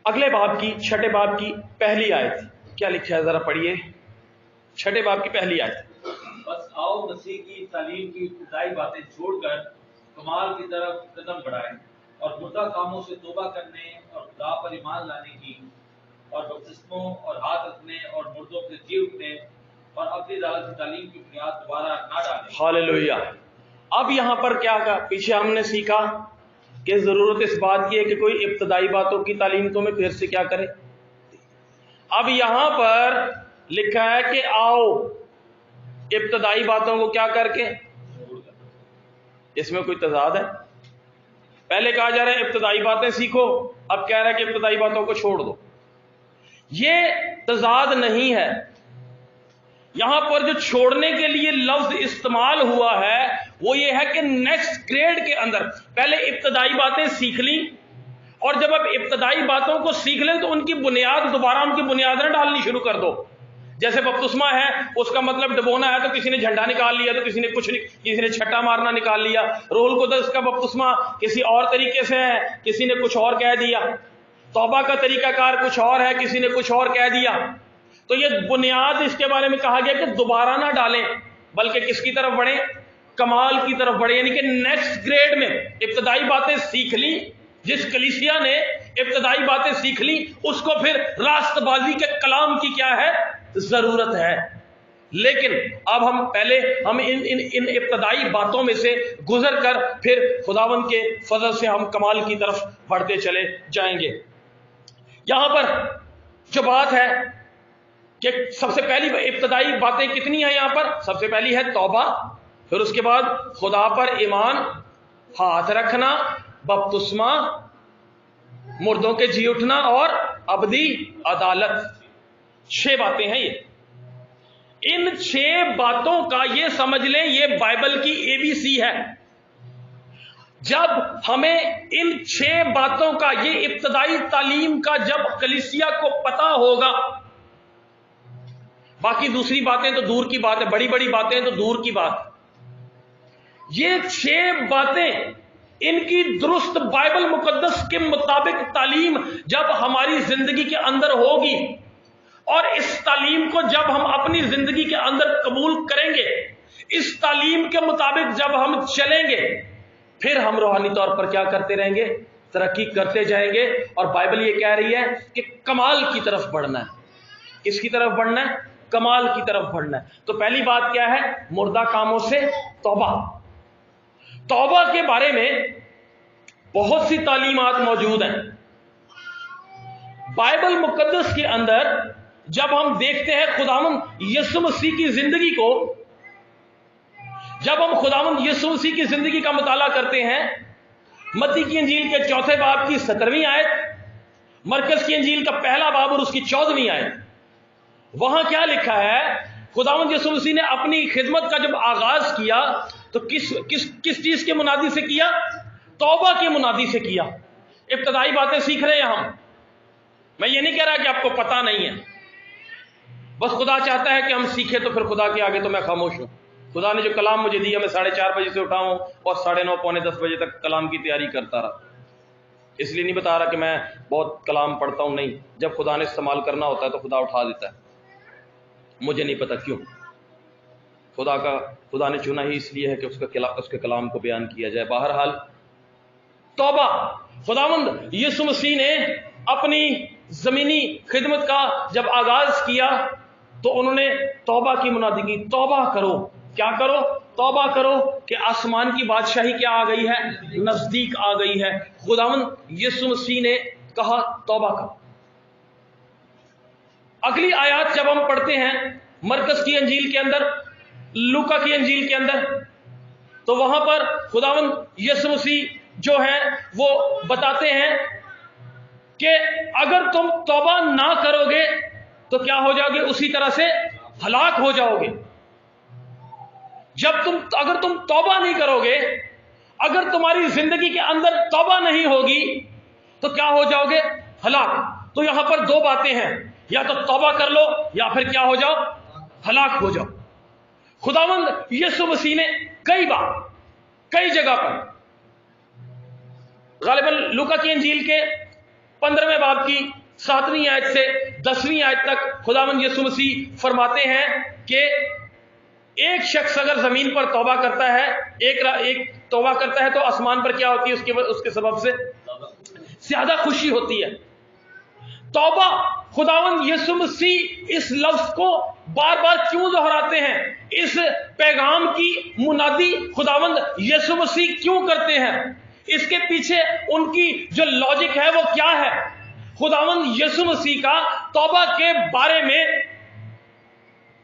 اگلے باب کی، چھٹے باب کی پہلی آیت کیا لکھا ہے؟ ذرا پڑھیے، چھٹے باب کی پہلی آیت۔ بس آؤ مسیح کی تعلیم کی ابتدائی باتیں چھوڑ کر کمال کی طرف قدم بڑھائیں، اور مردہ کاموں سے توبہ کرنے اور خدا پر ایمان لانے کی، اور بپتسموں اور ہاتھ رکھنے اور مردوں کے جی اٹھنے اور اپنی ذات کی تعلیم کی بنیاد دوبارہ نہ ڈالیں۔ ہاللیلویہ۔ اب یہاں پر کیا کہا؟ پیچھے ہم نے سیکھا کہ ضرورت اس بات کی ہے کہ کوئی ابتدائی باتوں کی تعلیم تو میں پھر سے کیا کرے۔ اب یہاں پر لکھا ہے کہ آؤ ابتدائی باتوں کو کیا کر کے، اس میں کوئی تضاد ہے؟ پہلے کہا جا رہا ہے ابتدائی باتیں سیکھو، اب کہہ رہا ہے کہ ابتدائی باتوں کو چھوڑ دو. یہ تضاد نہیں ہے. یہاں پر جو چھوڑنے کے لیے لفظ استعمال ہوا ہے وہ یہ ہے کہ نیکسٹ گریڈ کے اندر پہلے ابتدائی باتیں سیکھ لیں، اور جب اب ابتدائی باتوں کو سیکھ لیں تو ان کی بنیاد دوبارہ ان کی بنیاد نہ ڈالنی شروع کر دو. جیسے بپتسمہ ہے، اس کا مطلب ڈبونا ہے، تو کسی نے جھنڈا نکال لیا، تو کسی نے کچھ کسی نے چھٹا مارنا نکال لیا. روح القدس کا بپتسمہ کسی اور طریقے سے ہے، کسی نے کچھ اور کہہ دیا. توبہ کا طریقہ کار کچھ اور ہے، کسی نے کچھ اور کہہ دیا. تو یہ بنیاد اس کے بارے میں کہا گیا کہ دوبارہ نہ ڈالیں، بلکہ کس کی طرف بڑھیں؟ کمال کی طرف بڑھیں. یعنی کہ نیکسٹ گریڈ میں ابتدائی باتیں سیکھ لی. جس کلیسیا نے ابتدائی باتیں سیکھ لی اس کو پھر راست بازی کے کلام کی کیا ہے؟ ضرورت ہے. لیکن اب ہم ان ابتدائی باتوں میں سے گزر کر پھر خداوند کے فضل سے ہم کمال کی طرف بڑھتے چلے جائیں گے. یہاں پر جو بات ہے کہ سب سے پہلی ابتدائی باتیں کتنی ہیں یہاں پر؟ سب سے پہلی ہے توبہ، پھر اس کے بعد خدا پر ایمان، ہاتھ رکھنا، بپتسمہ، مردوں کے جی اٹھنا اور ابدی عدالت. 6 باتیں ہیں یہ. ان 6 باتوں کا یہ سمجھ لیں یہ بائبل کی ABC ہے. جب ہمیں ان 6 باتوں کا، یہ ابتدائی تعلیم کا جب کلیسیا کو پتا ہوگا، باقی دوسری باتیں تو دور کی بات ہے، بڑی بڑی باتیں تو دور کی بات. یہ 6 باتیں ان کی درست بائبل مقدس کے مطابق تعلیم جب ہماری زندگی کے اندر ہوگی، اور اس تعلیم کو جب ہم اپنی زندگی کے اندر قبول کریں گے، اس تعلیم کے مطابق جب ہم چلیں گے، پھر ہم روحانی طور پر کیا کرتے رہیں گے؟ ترقی کرتے جائیں گے. اور بائبل یہ کہہ رہی ہے کہ کمال کی طرف بڑھنا ہے. کس کی طرف بڑھنا ہے؟ کمال کی طرف بڑھنا ہے. تو پہلی بات کیا ہے؟ مردہ کاموں سے توبہ. توبہ کے بارے میں بہت سی تعلیمات موجود ہیں بائبل مقدس کے اندر. جب ہم دیکھتے ہیں خداوند یسوع مسیح کی زندگی کو، جب ہم خداوند یسوع مسیح کی زندگی کا مطالعہ کرتے ہیں، متی کی انجیل کے 4 باب کی 17ویں آیت، مرکز کی انجیل کا 1 باب اور اس کی 14ویں آیت، وہاں کیا لکھا ہے؟ خداوند یسوع مسیح نے اپنی خدمت کا جب آغاز کیا تو کس چیز کے منادی سے کیا؟ توبہ کے منادی سے کیا. ابتدائی باتیں سیکھ رہے ہیں ہم. میں یہ نہیں کہہ رہا کہ آپ کو پتہ نہیں ہے، بس خدا چاہتا ہے کہ ہم سیکھیں، تو پھر خدا کے آگے تو میں خاموش ہوں. خدا نے جو کلام مجھے دیا، میں 4:30 بجے سے اٹھا ہوں اور 9:30 پونے 10 بجے تک کلام کی تیاری کرتا رہا. اس لیے نہیں بتا رہا کہ میں بہت کلام پڑھتا ہوں، نہیں. جب خدا نے استعمال کرنا ہوتا ہے تو خدا اٹھا دیتا ہے. مجھے نہیں پتا کیوں. خدا نے چنا ہی اس لیے ہے کہ اس کے کلام کو بیان کیا جائے. بہرحال توبہ، خداوند یسوع مسیح نے اپنی زمینی خدمت کا جب آغاز کیا تو انہوں نے توبہ کی منادی کی. توبہ کرو. کیا کرو؟ توبہ کرو کہ آسمان کی بادشاہی کیا آ گئی ہے؟ نزدیک آ گئی ہے. خداوند یسوع مسیح نے کہا توبہ کرو. اگلی آیات جب ہم پڑھتے ہیں مرکز کی انجیل کے اندر، لوکا کی انجیل کے اندر، تو وہاں پر خداوند یسوع مسیح جو ہے وہ بتاتے ہیں کہ اگر تم توبہ نہ کرو گے تو کیا ہو جاؤ گے؟ اسی طرح سے ہلاک ہو جاؤ گے. اگر تم توبہ نہیں کرو گے، اگر تمہاری زندگی کے اندر توبہ نہیں ہوگی تو کیا ہو جاؤ گے؟ ہلاک. تو یہاں پر 2 باتیں ہیں، یا تو توبہ کر لو یا پھر کیا ہو جاؤ؟ ہلاک ہو جاؤ. خداوند یسوع مسیح نے کئی بار، کئی جگہ پر، غالباً لوکا کی انجیل کے 15ویں باب کی 7ویں آیت سے 10ویں آیت تک خداوند یسوع مسیح فرماتے ہیں کہ ایک شخص اگر زمین پر توبہ کرتا ہے، ایک توبہ کرتا ہے تو آسمان پر کیا ہوتی ہے؟ اس کے سبب سے زیادہ خوشی ہوتی ہے. توبہ، خداوند یسوع مسیح اس لفظ کو بار بار کیوں دہراتے ہیں؟ اس پیغام کی منادی خداوند یسوع مسیح کیوں کرتے ہیں؟ اس کے پیچھے ان کی جو لاجک ہے وہ کیا ہے؟ خداوند یسوع مسیح کا توبہ کے بارے میں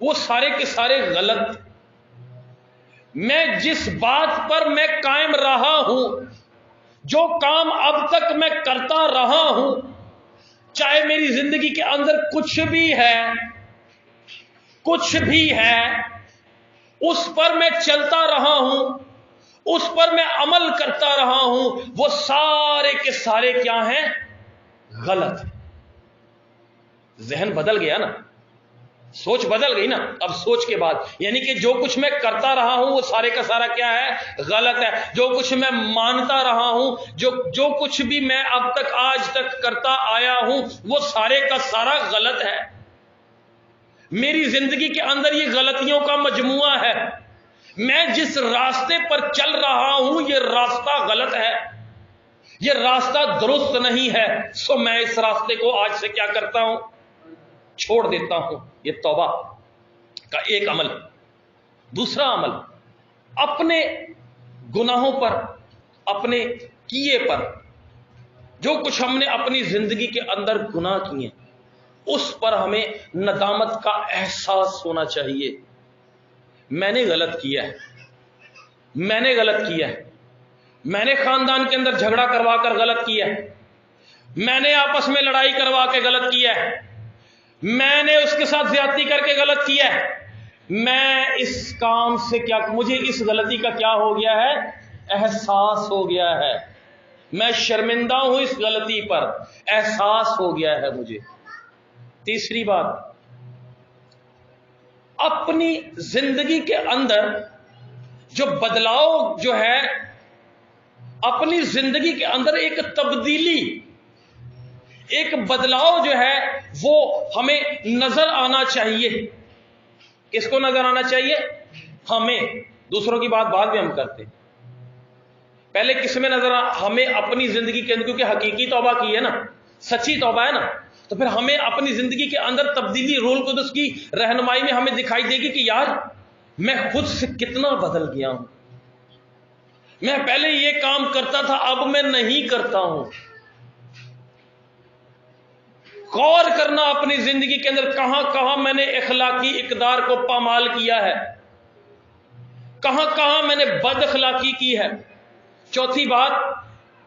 وہ سارے کے سارے غلط. میں جس بات پر میں قائم رہا ہوں، جو کام اب تک میں کرتا رہا ہوں، چاہے میری زندگی کے اندر کچھ بھی ہے، اس پر میں چلتا رہا ہوں، اس پر میں عمل کرتا رہا ہوں، وہ سارے کے سارے کیا ہیں؟ غلط. ذہن بدل گیا نا، سوچ بدل گئی نا. اب سوچ کے بعد یعنی کہ جو کچھ میں کرتا رہا ہوں وہ سارے کا سارا کیا ہے؟ غلط ہے. جو کچھ میں مانتا رہا ہوں، جو کچھ بھی میں اب تک آج تک کرتا آیا ہوں، وہ سارے کا سارا غلط ہے. میری زندگی کے اندر یہ غلطیوں کا مجموعہ ہے. میں جس راستے پر چل رہا ہوں یہ راستہ غلط ہے، یہ راستہ درست نہیں ہے. سو میں اس راستے کو آج سے کیا کرتا ہوں؟ چھوڑ دیتا ہوں. یہ توبہ کا ایک عمل. دوسرا عمل، اپنے گناہوں پر، اپنے کیے پر، جو کچھ ہم نے اپنی زندگی کے اندر گناہ کیے اس پر ہمیں ندامت کا احساس ہونا چاہیے. میں نے غلط کیا ہے، میں نے خاندان کے اندر جھگڑا کروا کر غلط کیا ہے، میں نے آپس میں لڑائی کروا کے غلط کیا ہے، میں نے اس کے ساتھ زیادتی کر کے غلط کیا ہے. میں اس کام سے کیا، مجھے اس غلطی کا کیا ہو گیا ہے؟ احساس ہو گیا ہے. میں شرمندہ ہوں اس غلطی پر، احساس ہو گیا ہے مجھے. تیسری بات، اپنی زندگی کے اندر جو بدلاؤ جو ہے، اپنی زندگی کے اندر ایک تبدیلی، ایک بدلاؤ جو ہے وہ ہمیں نظر آنا چاہیے. کس کو نظر آنا چاہیے؟ ہمیں. دوسروں کی بات بعد میں ہم کرتے، پہلے کس میں نظر ہمیں اپنی زندگی کے اندر، کیونکہ حقیقی توبہ کی ہے نا، سچی توبہ ہے نا، تو پھر ہمیں اپنی زندگی کے اندر تبدیلی روح القدس کی رہنمائی میں ہمیں دکھائی دے گی کہ یار میں خود سے کتنا بدل گیا ہوں. میں پہلے یہ کام کرتا تھا، اب میں نہیں کرتا ہوں. غور کرنا اپنی زندگی کے اندر کہاں کہاں میں نے اخلاقی اقدار کو پامال کیا ہے، کہاں کہاں میں نے بد اخلاقی کی ہے. چوتھی بات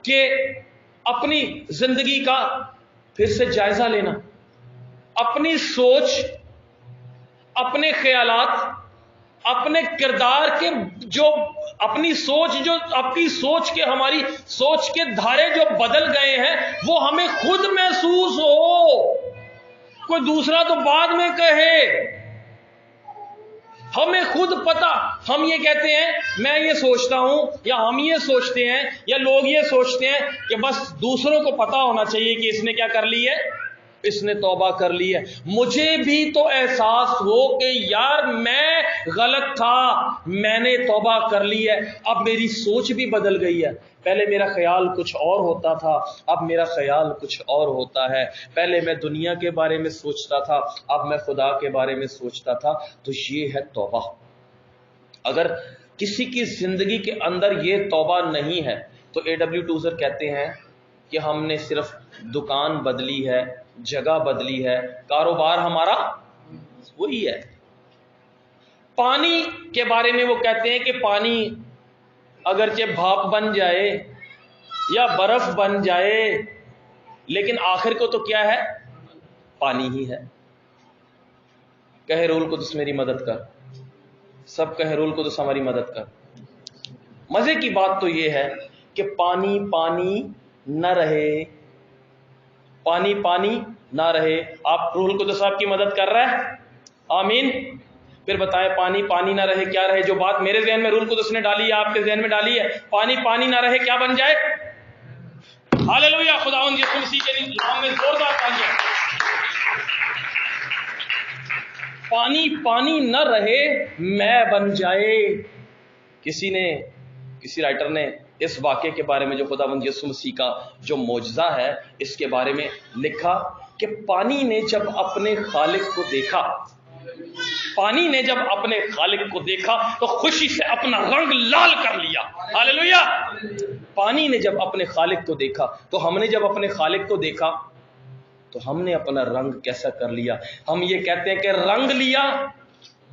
کہ اپنی زندگی کا پھر سے جائزہ لینا، اپنی سوچ، اپنے خیالات، اپنے کردار کے جو اپنی سوچ کے ہماری سوچ کے دھارے جو بدل گئے ہیں وہ ہمیں خود محسوس ہو. کوئی دوسرا تو بعد میں کہے، ہمیں خود پتا. ہم یہ کہتے ہیں میں یہ سوچتا ہوں، یا ہم یہ سوچتے ہیں، یا لوگ یہ سوچتے ہیں کہ بس دوسروں کو پتا ہونا چاہیے کہ اس نے کیا کر لی ہے، اس نے توبہ کر لی ہے. مجھے بھی تو احساس ہو کہ یار میں غلط تھا، میں نے توبہ کر لی ہے. اب میری سوچ بھی بدل گئی ہے. پہلے میرا خیال کچھ اور ہوتا تھا، اب میرا خیال کچھ اور ہوتا ہے. پہلے میں دنیا کے بارے میں سوچتا تھا، اب میں خدا کے بارے میں سوچتا تھا. تو یہ ہے توبہ. اگر کسی کی زندگی کے اندر یہ توبہ نہیں ہے تو A.W. ٹوزر کہتے ہیں کہ ہم نے صرف دکان بدلی ہے، جگہ بدلی ہے، کاروبار ہمارا وہی ہے. پانی کے بارے میں وہ کہتے ہیں کہ پانی اگرچہ بھاپ بن جائے یا برف بن جائے لیکن آخر کو تو کیا ہے؟ پانی ہی ہے. کہے روح القدس میری مدد کر، سب کہے روح القدس ہماری مدد کر. مزے کی بات تو یہ ہے کہ پانی پانی نہ رہے، پانی پانی نہ رہے. آپ روح القدس آپ کی مدد کر رہا ہے؟ آمین. پھر بتائیں پانی پانی نہ رہے کیا رہے؟ جو بات میرے ذہن میں روح القدس نے ڈالی ہے، آپ کے ذہن میں ڈالی ہے، پانی پانی نہ رہے کیا بن جائے؟ ہالیلویا. خداوند یسوع مسیح کے نام میں زوردار تالیاں. پانی پانی نہ رہے میں بن جائے. کسی رائٹر نے اس واقعے کے بارے میں جو خداوند یسوع مسیح کا جو معجزہ ہے اس کے بارے میں لکھا کہ پانی نے جب اپنے خالق کو دیکھا، پانی نے جب اپنے خالق کو دیکھا تو خوشی سے اپنا رنگ لال کر لیا. ہالیلویا. پانی نے جب اپنے خالق کو دیکھا تو ہم نے جب اپنے خالق کو دیکھا تو ہم نے اپنا رنگ کیسا کر لیا؟ ہم یہ کہتے ہیں کہ رنگ لیا،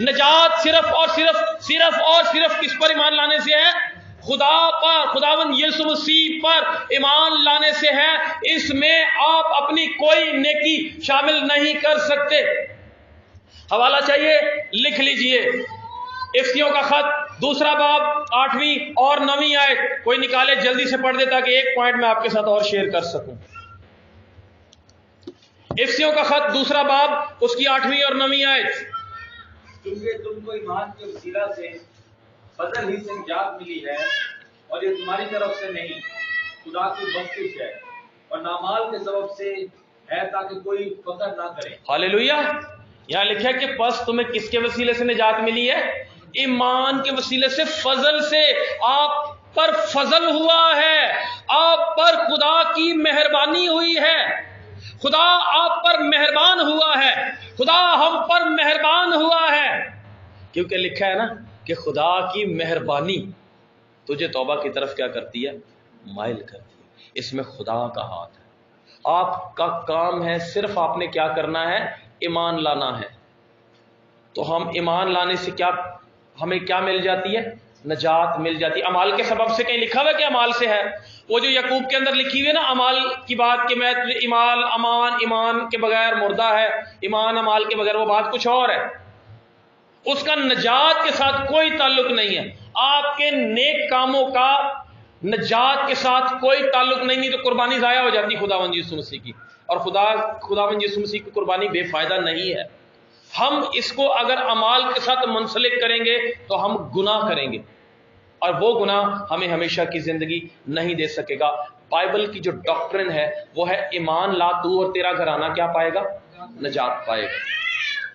نجات صرف اور صرف کس پر ایمان لانے سے ہے؟ خدا پر، خداوند یسوع مسیح پر ایمان لانے سے ہے۔ اس میں آپ اپنی کوئی نیکی شامل نہیں کر سکتے۔ حوالہ چاہیے؟ لکھ لیجئے، افسیوں کا خط 2 باب 8ویں اور 9ویں آیت، کوئی نکالے جلدی سے پڑھ دے تاکہ ایک پوائنٹ میں آپ کے ساتھ اور شیئر کر سکوں۔ افسیوں کا خط 2 باب اس کی 8ویں اور 9ویں آیت۔ کیونکہ تم کو ایمان کے وسیلہ سے فضل ہی سے نجات ملی ہے، اور یہ تمہاری طرف سے نہیں، خدا کی بخشش ہے، اور نامال کے سبب سے ہے تاکہ کوئی فخر نہ کرے۔ ہاللیلویہ۔ یہاں لکھا ہے کہ بس تمہیں کس کے وسیلے سے نجات ملی ہے؟ ایمان کے وسیلے سے، فضل سے۔ آپ پر فضل ہوا ہے، آپ پر خدا کی مہربانی ہوئی ہے، خدا آپ پر مہربان ہوا ہے، خدا ہم پر مہربان ہوا ہے، کیونکہ لکھا ہے نا کہ خدا کی مہربانی تجھے توبہ کی طرف کیا کرتی ہے؟ مائل کرتی ہے۔ اس میں خدا کا ہاتھ ہے۔ آپ کا کام ہے، صرف آپ نے کیا کرنا ہے؟ ایمان لانا ہے۔ تو ہم ایمان لانے سے کیا ہمیں کیا مل جاتی ہے؟ نجات مل جاتی ہے۔ اعمال کے سبب سے کہیں لکھا ہوا ہے کہ اعمال سے ہے؟ وہ جو یعقوب کے اندر لکھی ہوئی ہے نا اعمال کی بات، کہ میں ایمان کے بغیر مردہ ہے، ایمان اعمال کے بغیر، وہ بات کچھ اور ہے۔ اس کا نجات کے ساتھ کوئی تعلق نہیں ہے۔ آپ کے نیک کاموں کا نجات کے ساتھ کوئی تعلق نہیں تو قربانی ضائع ہو جاتی خداوند یسوع مسیح کی، اور خداوند یسوع مسیح کی قربانی بے فائدہ نہیں ہے۔ ہم اس کو اگر اعمال کے ساتھ منسلک کریں گے تو ہم گناہ کریں گے، اور وہ گناہ ہمیں ہمیشہ کی زندگی نہیں دے سکے گا۔ بائبل کی جو ڈاکٹرن ہے وہ ہے ایمان لا، تو اور تیرا گھرانہ کیا پائے گا؟ نجات پائے گا۔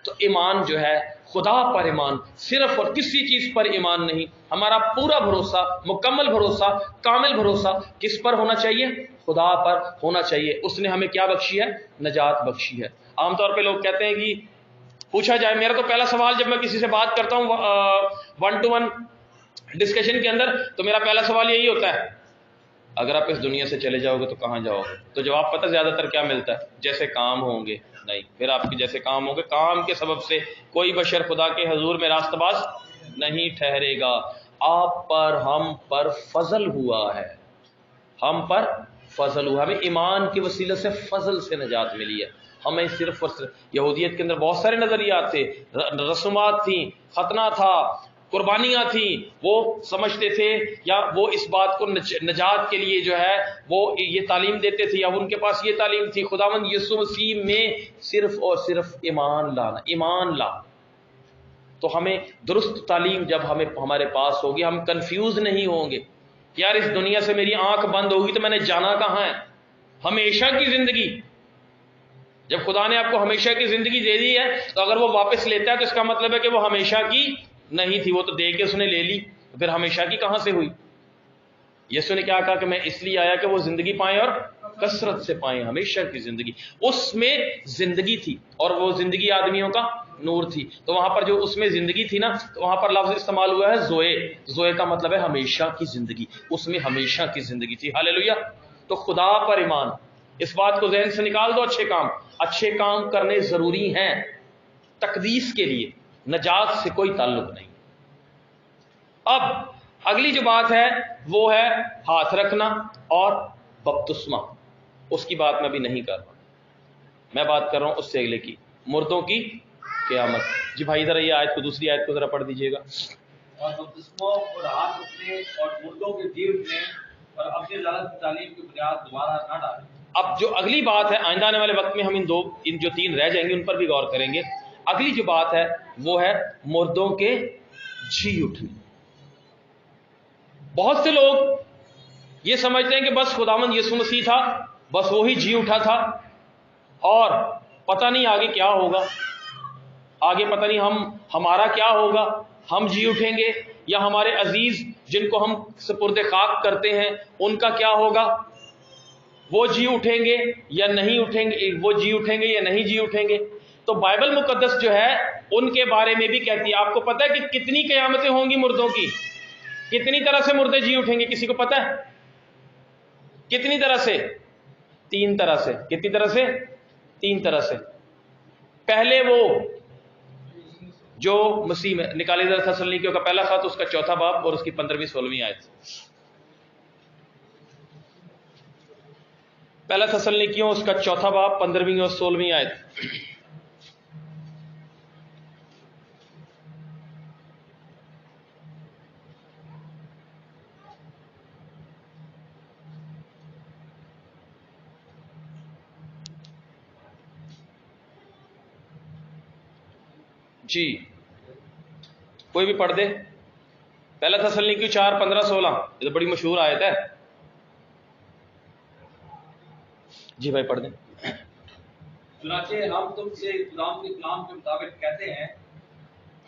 تو ایمان جو ہے، خدا پر ایمان، صرف اور کسی چیز پر ایمان نہیں، ہمارا پورا بھروسہ، مکمل بھروسہ، کامل بھروسہ کس پر ہونا چاہیے؟ خدا پر ہونا چاہیے۔ اس نے ہمیں کیا بخشی ہے؟ نجات بخشی ہے۔ عام طور پہ لوگ کہتے ہیں کہ پوچھا جائے، میرا تو پہلا سوال جب میں کسی سے بات کرتا ہوں 1-to-1 ڈسکشن کے اندر، تو میرا پہلا سوال یہی ہوتا ہے، اگر آپ اس دنیا سے چلے جاؤ گے تو کہاں جاؤ گے؟ تو جواب پتہ زیادہ تر کیا ملتا ہے؟ جیسے کام ہوں گے۔ نہیں، پھر آپ کے جیسے کام ہوں گے، کام کے سبب سے کوئی بشر خدا کے حضور میں راست باز نہیں ٹھہرے گا۔ آپ پر، ہم پر فضل ہوا ہے، ہم پر فضل ہوا، ہمیں ایمان کے وسیلے سے فضل سے نجات ملی ہے۔ ہمیں صرف اور صرف، یہودیت کے اندر بہت سارے نظریات تھے، رسومات تھیں، ختنہ تھا، قربانیاں تھیں، وہ سمجھتے تھے، یا وہ اس بات کو نجات کے لیے جو ہے وہ یہ تعلیم دیتے تھے، یا ان کے پاس یہ تعلیم تھی۔ خداوند یسوع مسیح میں صرف اور صرف ایمان لانا، ایمان لا، تو ہمیں درست تعلیم جب ہمارے پاس ہوگی، ہم کنفیوز نہیں ہوں گے کہ یار اس دنیا سے میری آنکھ بند ہوگی تو میں نے جانا کہاں ہے؟ ہمیشہ کی زندگی۔ جب خدا نے آپ کو ہمیشہ کی زندگی دے دی ہے تو اگر وہ واپس لیتا ہے تو اس کا مطلب ہے کہ وہ ہمیشہ کی نہیں تھی، وہ تو دے کے اس نے لے لی، پھر ہمیشہ کی کہاں سے ہوئی؟ یسوع نے کیا کہا کہ میں اس لیے آیا کہ وہ زندگی پائیں اور کثرت سے پائیں، ہمیشہ کی زندگی۔ اس میں زندگی تھی، اور وہ زندگی آدمیوں کا نور تھی۔ تو وہاں پر جو اس میں زندگی تھی نا، تو وہاں پر لفظ استعمال ہوا ہے زوئے۔ زوئے کا مطلب ہے ہمیشہ کی زندگی، اس میں ہمیشہ کی زندگی تھی۔ ہاللیلویہ۔ تو خدا پر ایمان، اس بات کو ذہن سے نکال دو۔ اچھے کام کرنے ضروری ہیں تقدیس کے لیے، نجات سے کوئی تعلق نہیں۔ اب اگلی جو بات ہے وہ ہے ہاتھ رکھنا اور بپتسمہ۔ اس کی بات میں بھی نہیں کر رہا، میں بات کر رہا ہوں اس سے اگلے کی، مردوں کی قیامت۔ جی بھائی ذرا یہ آیت کو، دوسری آیت کو ذرا پڑھ دیجئے گا۔ اور بپتسموں اور ہاتھ رکھنے اور مردوں کے جی اٹھنے اور اپنی ذات کی تعلیم کی بنیاد دوبارہ نہ ڈالیں۔ اب جو اگلی بات ہے، آئندہ آنے والے وقت میں ہم ان جو 3 رہ جائیں گے ان پر بھی غور کریں گے۔ اگلی جو بات ہے وہ ہے مردوں کے جی اٹھنے۔ بہت سے لوگ یہ سمجھتے ہیں کہ بس خداوند یسوع مسیح تھا، بس وہی جی اٹھا تھا، اور پتہ نہیں آگے کیا ہوگا، آگے پتہ نہیں ہمارا کیا ہوگا، ہم جی اٹھیں گے یا ہمارے عزیز جن کو ہم سپرد خاک کرتے ہیں ان کا کیا ہوگا، وہ جی اٹھیں گے یا نہیں اٹھیں گے، وہ جی اٹھیں گے یا نہیں جی اٹھیں گے۔ تو بائبل مقدس جو ہے ان کے بارے میں بھی کہتی ہے۔ آپ کو پتہ ہے کہ کتنی قیامتیں ہوں گی مردوں کی؟ کتنی طرح سے مردے جی اٹھیں گے؟ کسی کو پتہ ہے کتنی طرح سے؟ 3 طرح سے۔ کتنی طرح سے؟ 3 طرح سے۔ پہلے وہ جو مسیح میں نکالی تسلنیکیوں کا پہلا خط، اس کا 4 باب اور اس کی 15-16 آیت. پہلا تسلنیکیوں اس کا 4 باب 15 اور 16 آیت. جی کوئی بھی پڑھ دے. پہلا تسلنیکیوں 4:15-16، یہ تو بڑی مشہور آیت ہے. جی بھائی پڑھ دیں. چنانچہ ہم تم سے خداوند کے کلام کے مطابق کہتے ہیں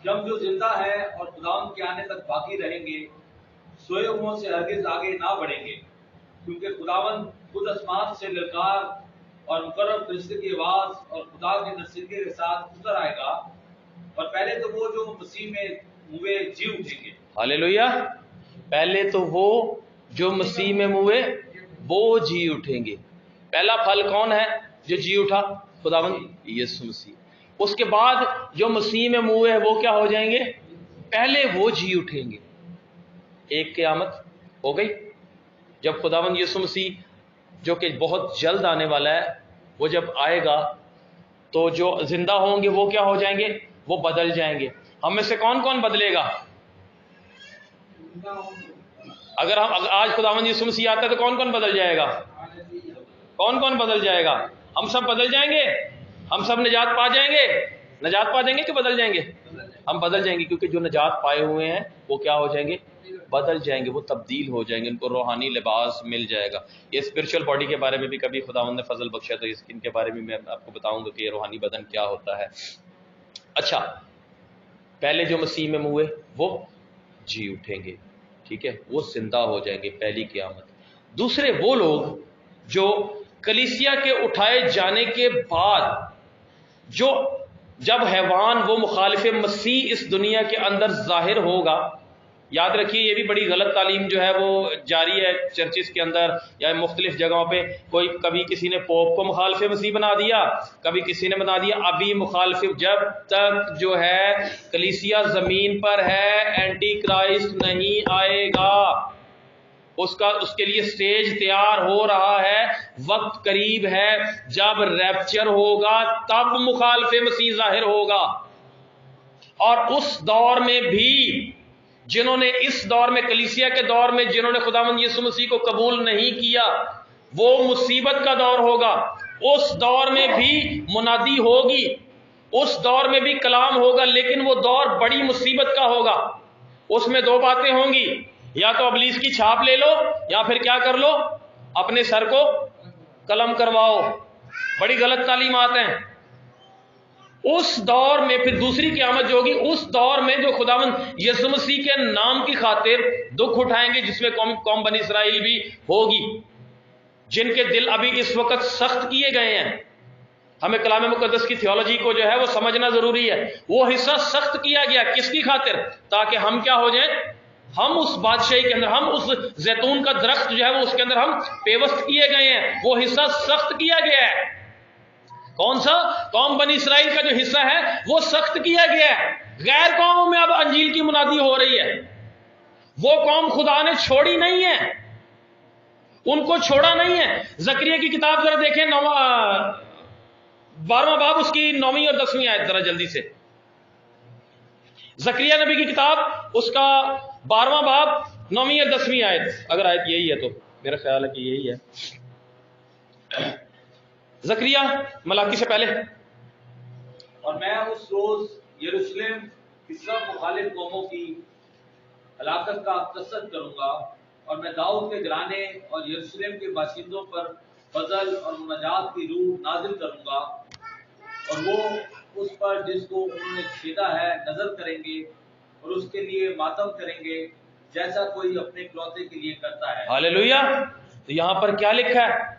کہ ہم جو زندہ ہے اور خداوند کے آنے تک باقی رہیں گے سوئے ہوئوں سے ہرگز آگے نہ بڑھیں گے، کیونکہ خداوند خود آسمان سے للکار اور مقرر فرشتے کی آواز اور خدا کے نصیحت کے ساتھ اتر آئے گا، اور پہلے تو وہ جو مسیح میں ہوئے جی اٹھیں گے. ہاللیلویہ. پہلے تو وہ جو مسیح میں ہوئے وہ جی اٹھیں گے. پہلا پھل کون ہے جو جی اٹھا؟ خداوند یسوع مسیح. اس کے بعد جو مسیح میں ہوئے وہ کیا ہو جائیں گے؟ پہلے وہ جی اٹھیں گے. ایک قیامت ہو گئی جب خداوند یسوع مسیح جو کہ بہت جلد آنے والا ہے وہ جب آئے گا تو جو زندہ ہوں گے وہ کیا ہو جائیں گے؟ وہ بدل جائیں گے. ہم میں سے کون کون بدلے گا؟ اگر ہم آج خداوند یسوع مسیح آتا ہے تو کون کون بدل جائے گا؟ کون کون بدل جائے گا؟ ہم سب بدل جائیں گے. ہم سب نجات پا جائیں گے. نجات پا جائیں گے کہ بدل جائیں گے؟ ہم بدل جائیں گے، کیونکہ جو نجات پائے ہوئے ہیں وہ کیا ہو جائیں گے؟ بدل جائیں گے. وہ تبدیل ہو جائیں گے، ان کو روحانی لباس مل جائے گا. یہ اسپرچل باڈی کے بارے میں بھی کبھی خداوند نے فضل بخشا تو ان کے بارے میں میں آپ کو بتاؤں گا کہ یہ روحانی بدن کیا ہوتا ہے. اچھا، پہلے جو مسیح میں ہوئے وہ جی اٹھیں گے، ٹھیک ہے، وہ زندہ ہو جائیں گے، پہلی قیامت. دوسرے وہ لوگ جو کلیسیا کے اٹھائے جانے کے بعد جو جب حیوان وہ مخالف مسیح اس دنیا کے اندر ظاہر ہوگا. یاد رکھیے یہ بھی بڑی غلط تعلیم جو ہے وہ جاری ہے چرچز کے اندر یا مختلف جگہوں پہ. کبھی کسی نے پوپ کو مخالف مسیح بنا دیا، کبھی کسی نے بنا دیا ابھی مخالف. جب تک جو ہے کلیسیا زمین پر ہے اینٹی کرائسٹ نہیں آئے گا. اس کے لیے سٹیج تیار ہو رہا ہے، وقت قریب ہے. جب ریپچر ہوگا تب مخالف مسیح ظاہر ہوگا. اور اس دور میں بھی جنہوں نے اس دور میں کلیسیا کے دور میں جنہوں نے خداوند یسوع مسیح کو قبول نہیں کیا وہ مصیبت کا دور ہوگا. اس دور میں بھی منادی ہوگی، اس دور میں بھی کلام ہوگا، لیکن وہ دور بڑی مصیبت کا ہوگا. اس میں 2 باتیں ہوں گی، یا تو ابلیس کی چھاپ لے لو یا پھر کیا کر لو، اپنے سر کو قلم کرواؤ. بڑی غلط تعلیمات ہیں. اس دور میں پھر دوسری قیامت جو ہوگی، اس دور میں جو خداوند یسوع مسیح کے نام کی خاطر دکھ اٹھائیں گے، جس میں قوم بنی اسرائیل بھی ہوگی، جن کے دل ابھی اس وقت سخت کیے گئے ہیں. ہمیں کلام مقدس کی تھیولوجی کو جو ہے وہ سمجھنا ضروری ہے. وہ حصہ سخت کیا گیا کس کی خاطر؟ تاکہ ہم کیا ہو جائیں، ہم اس بادشاہی کے اندر، ہم اس زیتون کا درخت جو ہے وہ اس کے اندر ہم پیوست کیے گئے ہیں. وہ حصہ سخت کیا گیا ہے. کون سا؟ قوم بنی اسرائیل کا جو حصہ ہے وہ سخت کیا گیا ہے. غیر قوموں میں اب انجیل کی منادی ہو رہی ہے. وہ قوم خدا نے چھوڑی نہیں ہے، ان کو چھوڑا نہیں ہے. زکریا کی کتاب ذرا دیکھیں، 12واں باب اس کی 9ویں اور 10ویں آیت ذرا جلدی سے. زکریا نبی کی کتاب اس کا 12واں باب 9ویں اور 10ویں آیت. اگر آیت یہی ہے تو میرا خیال ہے کہ یہی ہے. زکریا ملاکی سے پہلے. اور میں اس روز یروشلم کی سب مخالف قوموں کی ہلاکت کا قصد کروں گا، اور میں داؤد کے گھرانے اور یروشلم کے باشندوں پر فضل اور مناجات کی روح نازل کروں گا، اور وہ اس پر جس کو انہوں نے چھیدا ہے نظر کریں گے اور اس کے لیے ماتم کریں گے، جیسا کوئی اپنے اکلوتے کے لیے کرتا ہے. ہاللیلویہ. تو یہاں پر کیا لکھا ہے؟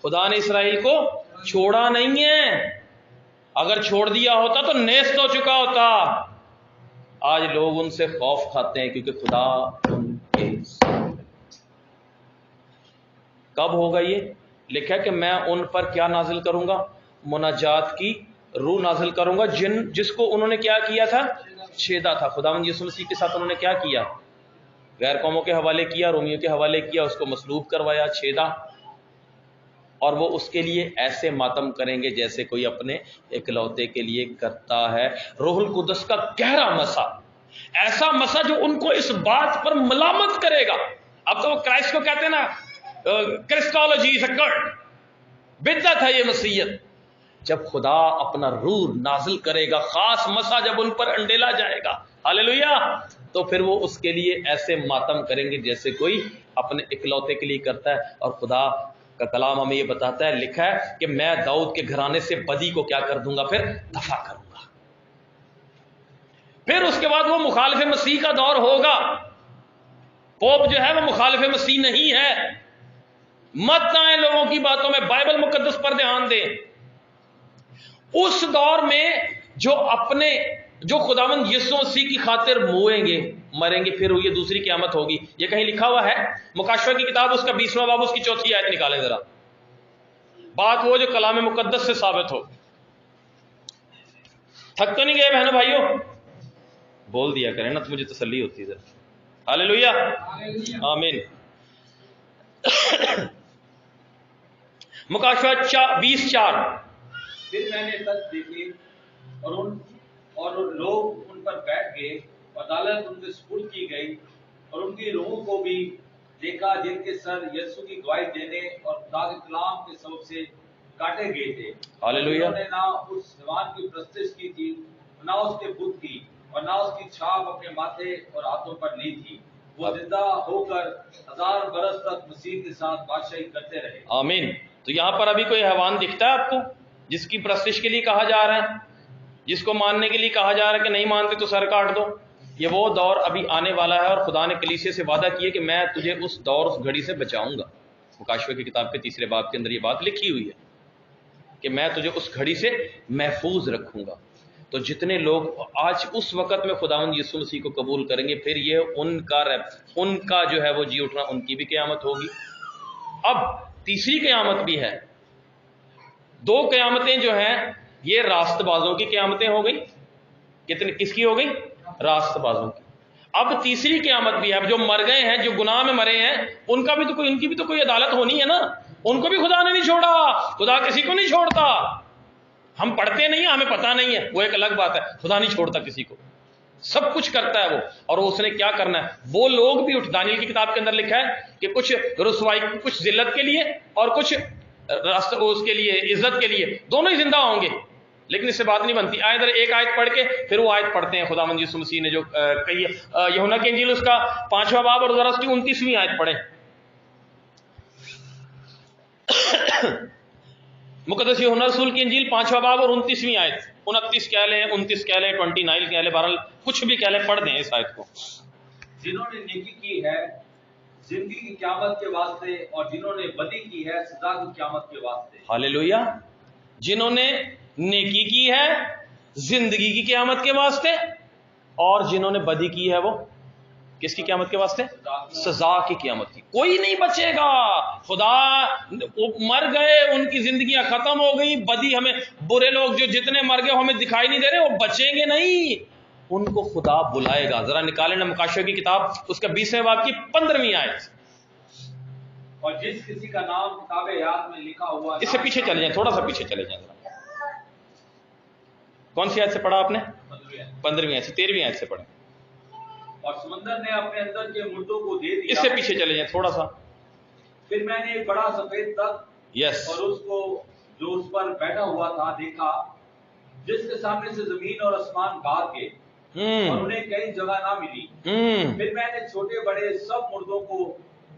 خدا نے اسرائیل کو چھوڑا نہیں ہے. اگر چھوڑ دیا ہوتا تو نیست ہو چکا ہوتا. آج لوگ ان سے خوف کھاتے ہیں کیونکہ خدا ان کے ساتھ. کب ہوگا یہ؟ لکھا ہے کہ میں ان پر کیا نازل کروں گا؟ مناجات کی روح نازل کروں گا، جس کو انہوں نے کیا کیا تھا؟ چھیدا تھا، خداوند یسوع مسیح کے ساتھ انہوں نے کیا کیا؟ غیر قوموں کے حوالے کیا، رومیوں کے حوالے کیا، اس کو مصلوب کروایا، چھیدا، اور وہ اس کے لیے ایسے ماتم کریں گے جیسے کوئی اپنے اکلوتے کے لیے کرتا ہے۔ روح القدس کا گہرا مسا، ایسا مسا جو ان کو اس بات پر ملامت کرے گا۔ اب تو وہ کرائسٹ کو کہتے ہیں نا کرسٹالوجی از اے کلٹ، بدعت ہے یہ مسیحیت۔ جب خدا اپنا روح نازل کرے گا، خاص مسا جب ان پر انڈیلا جائے گا، ہاللیلویہ، تو پھر وہ اس کے لیے ایسے ماتم کریں گے جیسے کوئی اپنے اکلوتے کے لیے کرتا ہے۔ اور خدا کا کلام ہمیں یہ بتاتا ہے، لکھا ہے کہ میں داؤد کے گھرانے سے بدی کو کیا کر دوں گا؟ پھر دفع کروں گا۔ پھر اس کے بعد وہ مخالف مسیح کا دور ہوگا۔ پوپ جو ہے وہ مخالف مسیح نہیں ہے۔ مت آئیں لوگوں کی باتوں میں، بائبل مقدس پر دھیان دیں۔ اس دور میں جو خداوند یسوع مسیح کی خاطر موئیں گے، مریں گے، پھر یہ دوسری قیامت ہوگی۔ یہ کہیں لکھا ہوا ہے مکاشفہ کی کتاب، اس کا 20واں باب، اس کی 4 آیت نکالیں ذرا۔ بات وہ جو کلام مقدس سے ثابت ہو۔ تھک تو نہیں گئے بہنوں بھائیوں؟ بول دیا کریں نا تو مجھے تسلی ہوتی ہے ذرا۔ ہاللیلویہ، آمین۔ مکاشفہ 20:4۔ پھر میں نے تخت دیکھے اور لوگ ان پر بیٹھ گئے، عدالت ان کے سپرد کی گئی، اور ان کی روحوں کو بھی دیکھا جن کے سر یسوع کی گواہی دینے اور خدا کے کلام کے سبب سے کاٹے گئے تھے۔ ہاللیلویہ۔ انہوں نے نہ اس حیوان کی پرستش کی تھی، نہ اس کے بت کی، اور نہ اس کی چھاپ اپنے ماتھے اور ہاتھوں پر لی تھی۔ وہ زندہ ہو کر 1000 برس تک مسیح کے ساتھ بادشاہی کرتے رہے۔ آمین۔ تو یہاں پر ابھی کوئی حیوان دکھتا ہے آپ کو جس کی پرستش کے لیے کہا جا رہا ہے، جس کو ماننے کے لیے کہا جا رہا ہے کہ نہیں مانتے تو سر کاٹ دو؟ یہ وہ دور ابھی آنے والا ہے، اور خدا نے کلیسے سے وعدہ کیے کہ میں تجھے اس دور، اس گھڑی سے بچاؤں گا۔ مکاشفہ کی کتاب کے 3 باب کے اندر یہ بات لکھی ہوئی ہے کہ میں تجھے اس گھڑی سے محفوظ رکھوں گا۔ تو جتنے لوگ آج اس وقت میں خداوند یسوع مسیح کو قبول کریں گے، پھر یہ ان کا جو ہے وہ جی اٹھنا، ان کی بھی قیامت ہوگی۔ اب تیسری قیامت بھی ہے۔ 2 قیامتیں جو ہیں یہ راست بازوں کی قیامتیں ہو گئی۔ کس کی ہو گئی؟ راست بازوں کی۔ اب تیسری قیامت بھی ہے۔ اب جو مر گئے ہیں، جو گناہ میں مرے ہیں، ان کی بھی تو کوئی عدالت ہونی ہے نا۔ ان کو بھی خدا نے نہیں چھوڑا۔ خدا کسی کو نہیں چھوڑتا۔ ہم پڑھتے نہیں ہیں، ہمیں پتہ نہیں ہے، وہ ایک الگ بات ہے۔ خدا نہیں چھوڑتا کسی کو، سب کچھ کرتا ہے وہ، اور اس نے کیا کرنا ہے۔ وہ لوگ بھی دانیل کی کتاب کے اندر لکھا ہے کہ کچھ رسوائی، کچھ ذلت کے لیے اور کچھ اس کے لیے عزت کے لیے، دونوں ہی زندہ ہوں گے۔ لیکن اس سے بات نہیں بنتی۔ ادھر ایک آیت پڑھ کے پھر وہ آیت پڑھتے ہیں خداوند یسوع مسیح نے جو کہی ہے۔ یوحنا کی انجیل اس کا 5واں باب، اور ذرا اس کی 29ویں آیت پڑھیں۔ مقدس یوحنا رسول کی انجیل 5واں باب اور 29ویں آیت، 29 کہہ لیں، 29 کہہ لیں، 29 کہہ لیں، بہرحال کچھ بھی کہہ لیں، پڑھ دیں اس آیت کو۔ جنہوں نے نیکی کی ہے زندگی کی قیامت کے واسطے، اور جنہوں نے بدی کی ہے سزا کی قیامت کے واسطے۔ ہاللیلویہ۔ جنہوں نے نیکی کی ہے زندگی کی قیامت کے واسطے، اور جنہوں نے بدی کی ہے وہ کس کی قیامت کے واسطے؟ سزا کی قیامت کی۔ کوئی نہیں بچے گا۔ خدا مر گئے، ان کی زندگیاں ختم ہو گئی، بدی ہمیں، برے لوگ جو جتنے مر گئے ہمیں دکھائی نہیں دے رہے، وہ بچیں گے نہیں، ان کو خدا بلائے گا۔ ذرا نکالیں نا مکاشفہ کی کتاب، اس کا 20ویں باب کی 15ویں آیت۔ اور جس کسی کا نام کتاب حیات میں لکھا ہوا، اس سے پیچھے چلے جائیں، تھوڑا سا پیچھے چلے جائیں ذرا۔ کون سی آیت سے پڑھا آپ نے؟ 15ویں آیت سے، 13ویں آیت سے پڑھیں۔ اور سمندر نے اپنے اندر کے مردوں کو دے دیا۔ اس سے پیچھے چلے جائیں تھوڑا سا۔ پھر میں نے ایک بڑا سفید تخت یس، اور اس کو جو اس پر بیٹھا ہوا تھا دیکھا، جس کے سامنے سے زمین اور آسمان بھاگ گئے، اور انہیں کہیں جگہ نہ ملی۔ پھر میں نے چھوٹے بڑے سب مردوں کو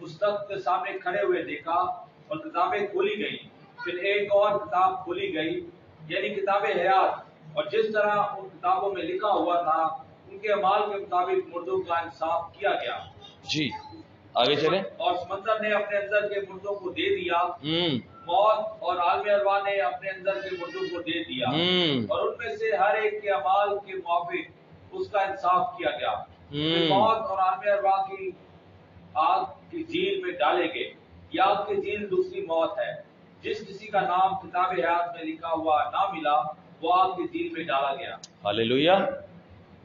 اس تخت کے سامنے کھڑے ہوئے دیکھا، اور کتابیں کھولی گئیں۔ پھر ایک اور کتاب کھولی گئی، یعنی کتاب حیات، اور جس طرح ان کتابوں میں لکھا ہوا تھا ان کے اعمال کے مطابق مردوں کا انصاف کیا گیا۔ جی آگے چلیں۔ اور سمندر نے اپنے اندر کے مردوں کو دے دیا، موت اور عالم ارواح نے اپنے اندر کے مردوں کو دے دیا، اور ان میں سے ہر ایک کے اعمال کے موافق اس کا انصاف کیا گیا۔ پھر موت اور عالم ارواح کی آگ کی جھیل میں ڈالے گئے۔ یہ آگ کی جھیل دوسری موت ہے۔ جس کسی کا نام کتاب حیات میں لکھا ہوا نہ ملا، وہ آگ کی جھیل میں ڈالا گیا۔ ہاللیلویہ۔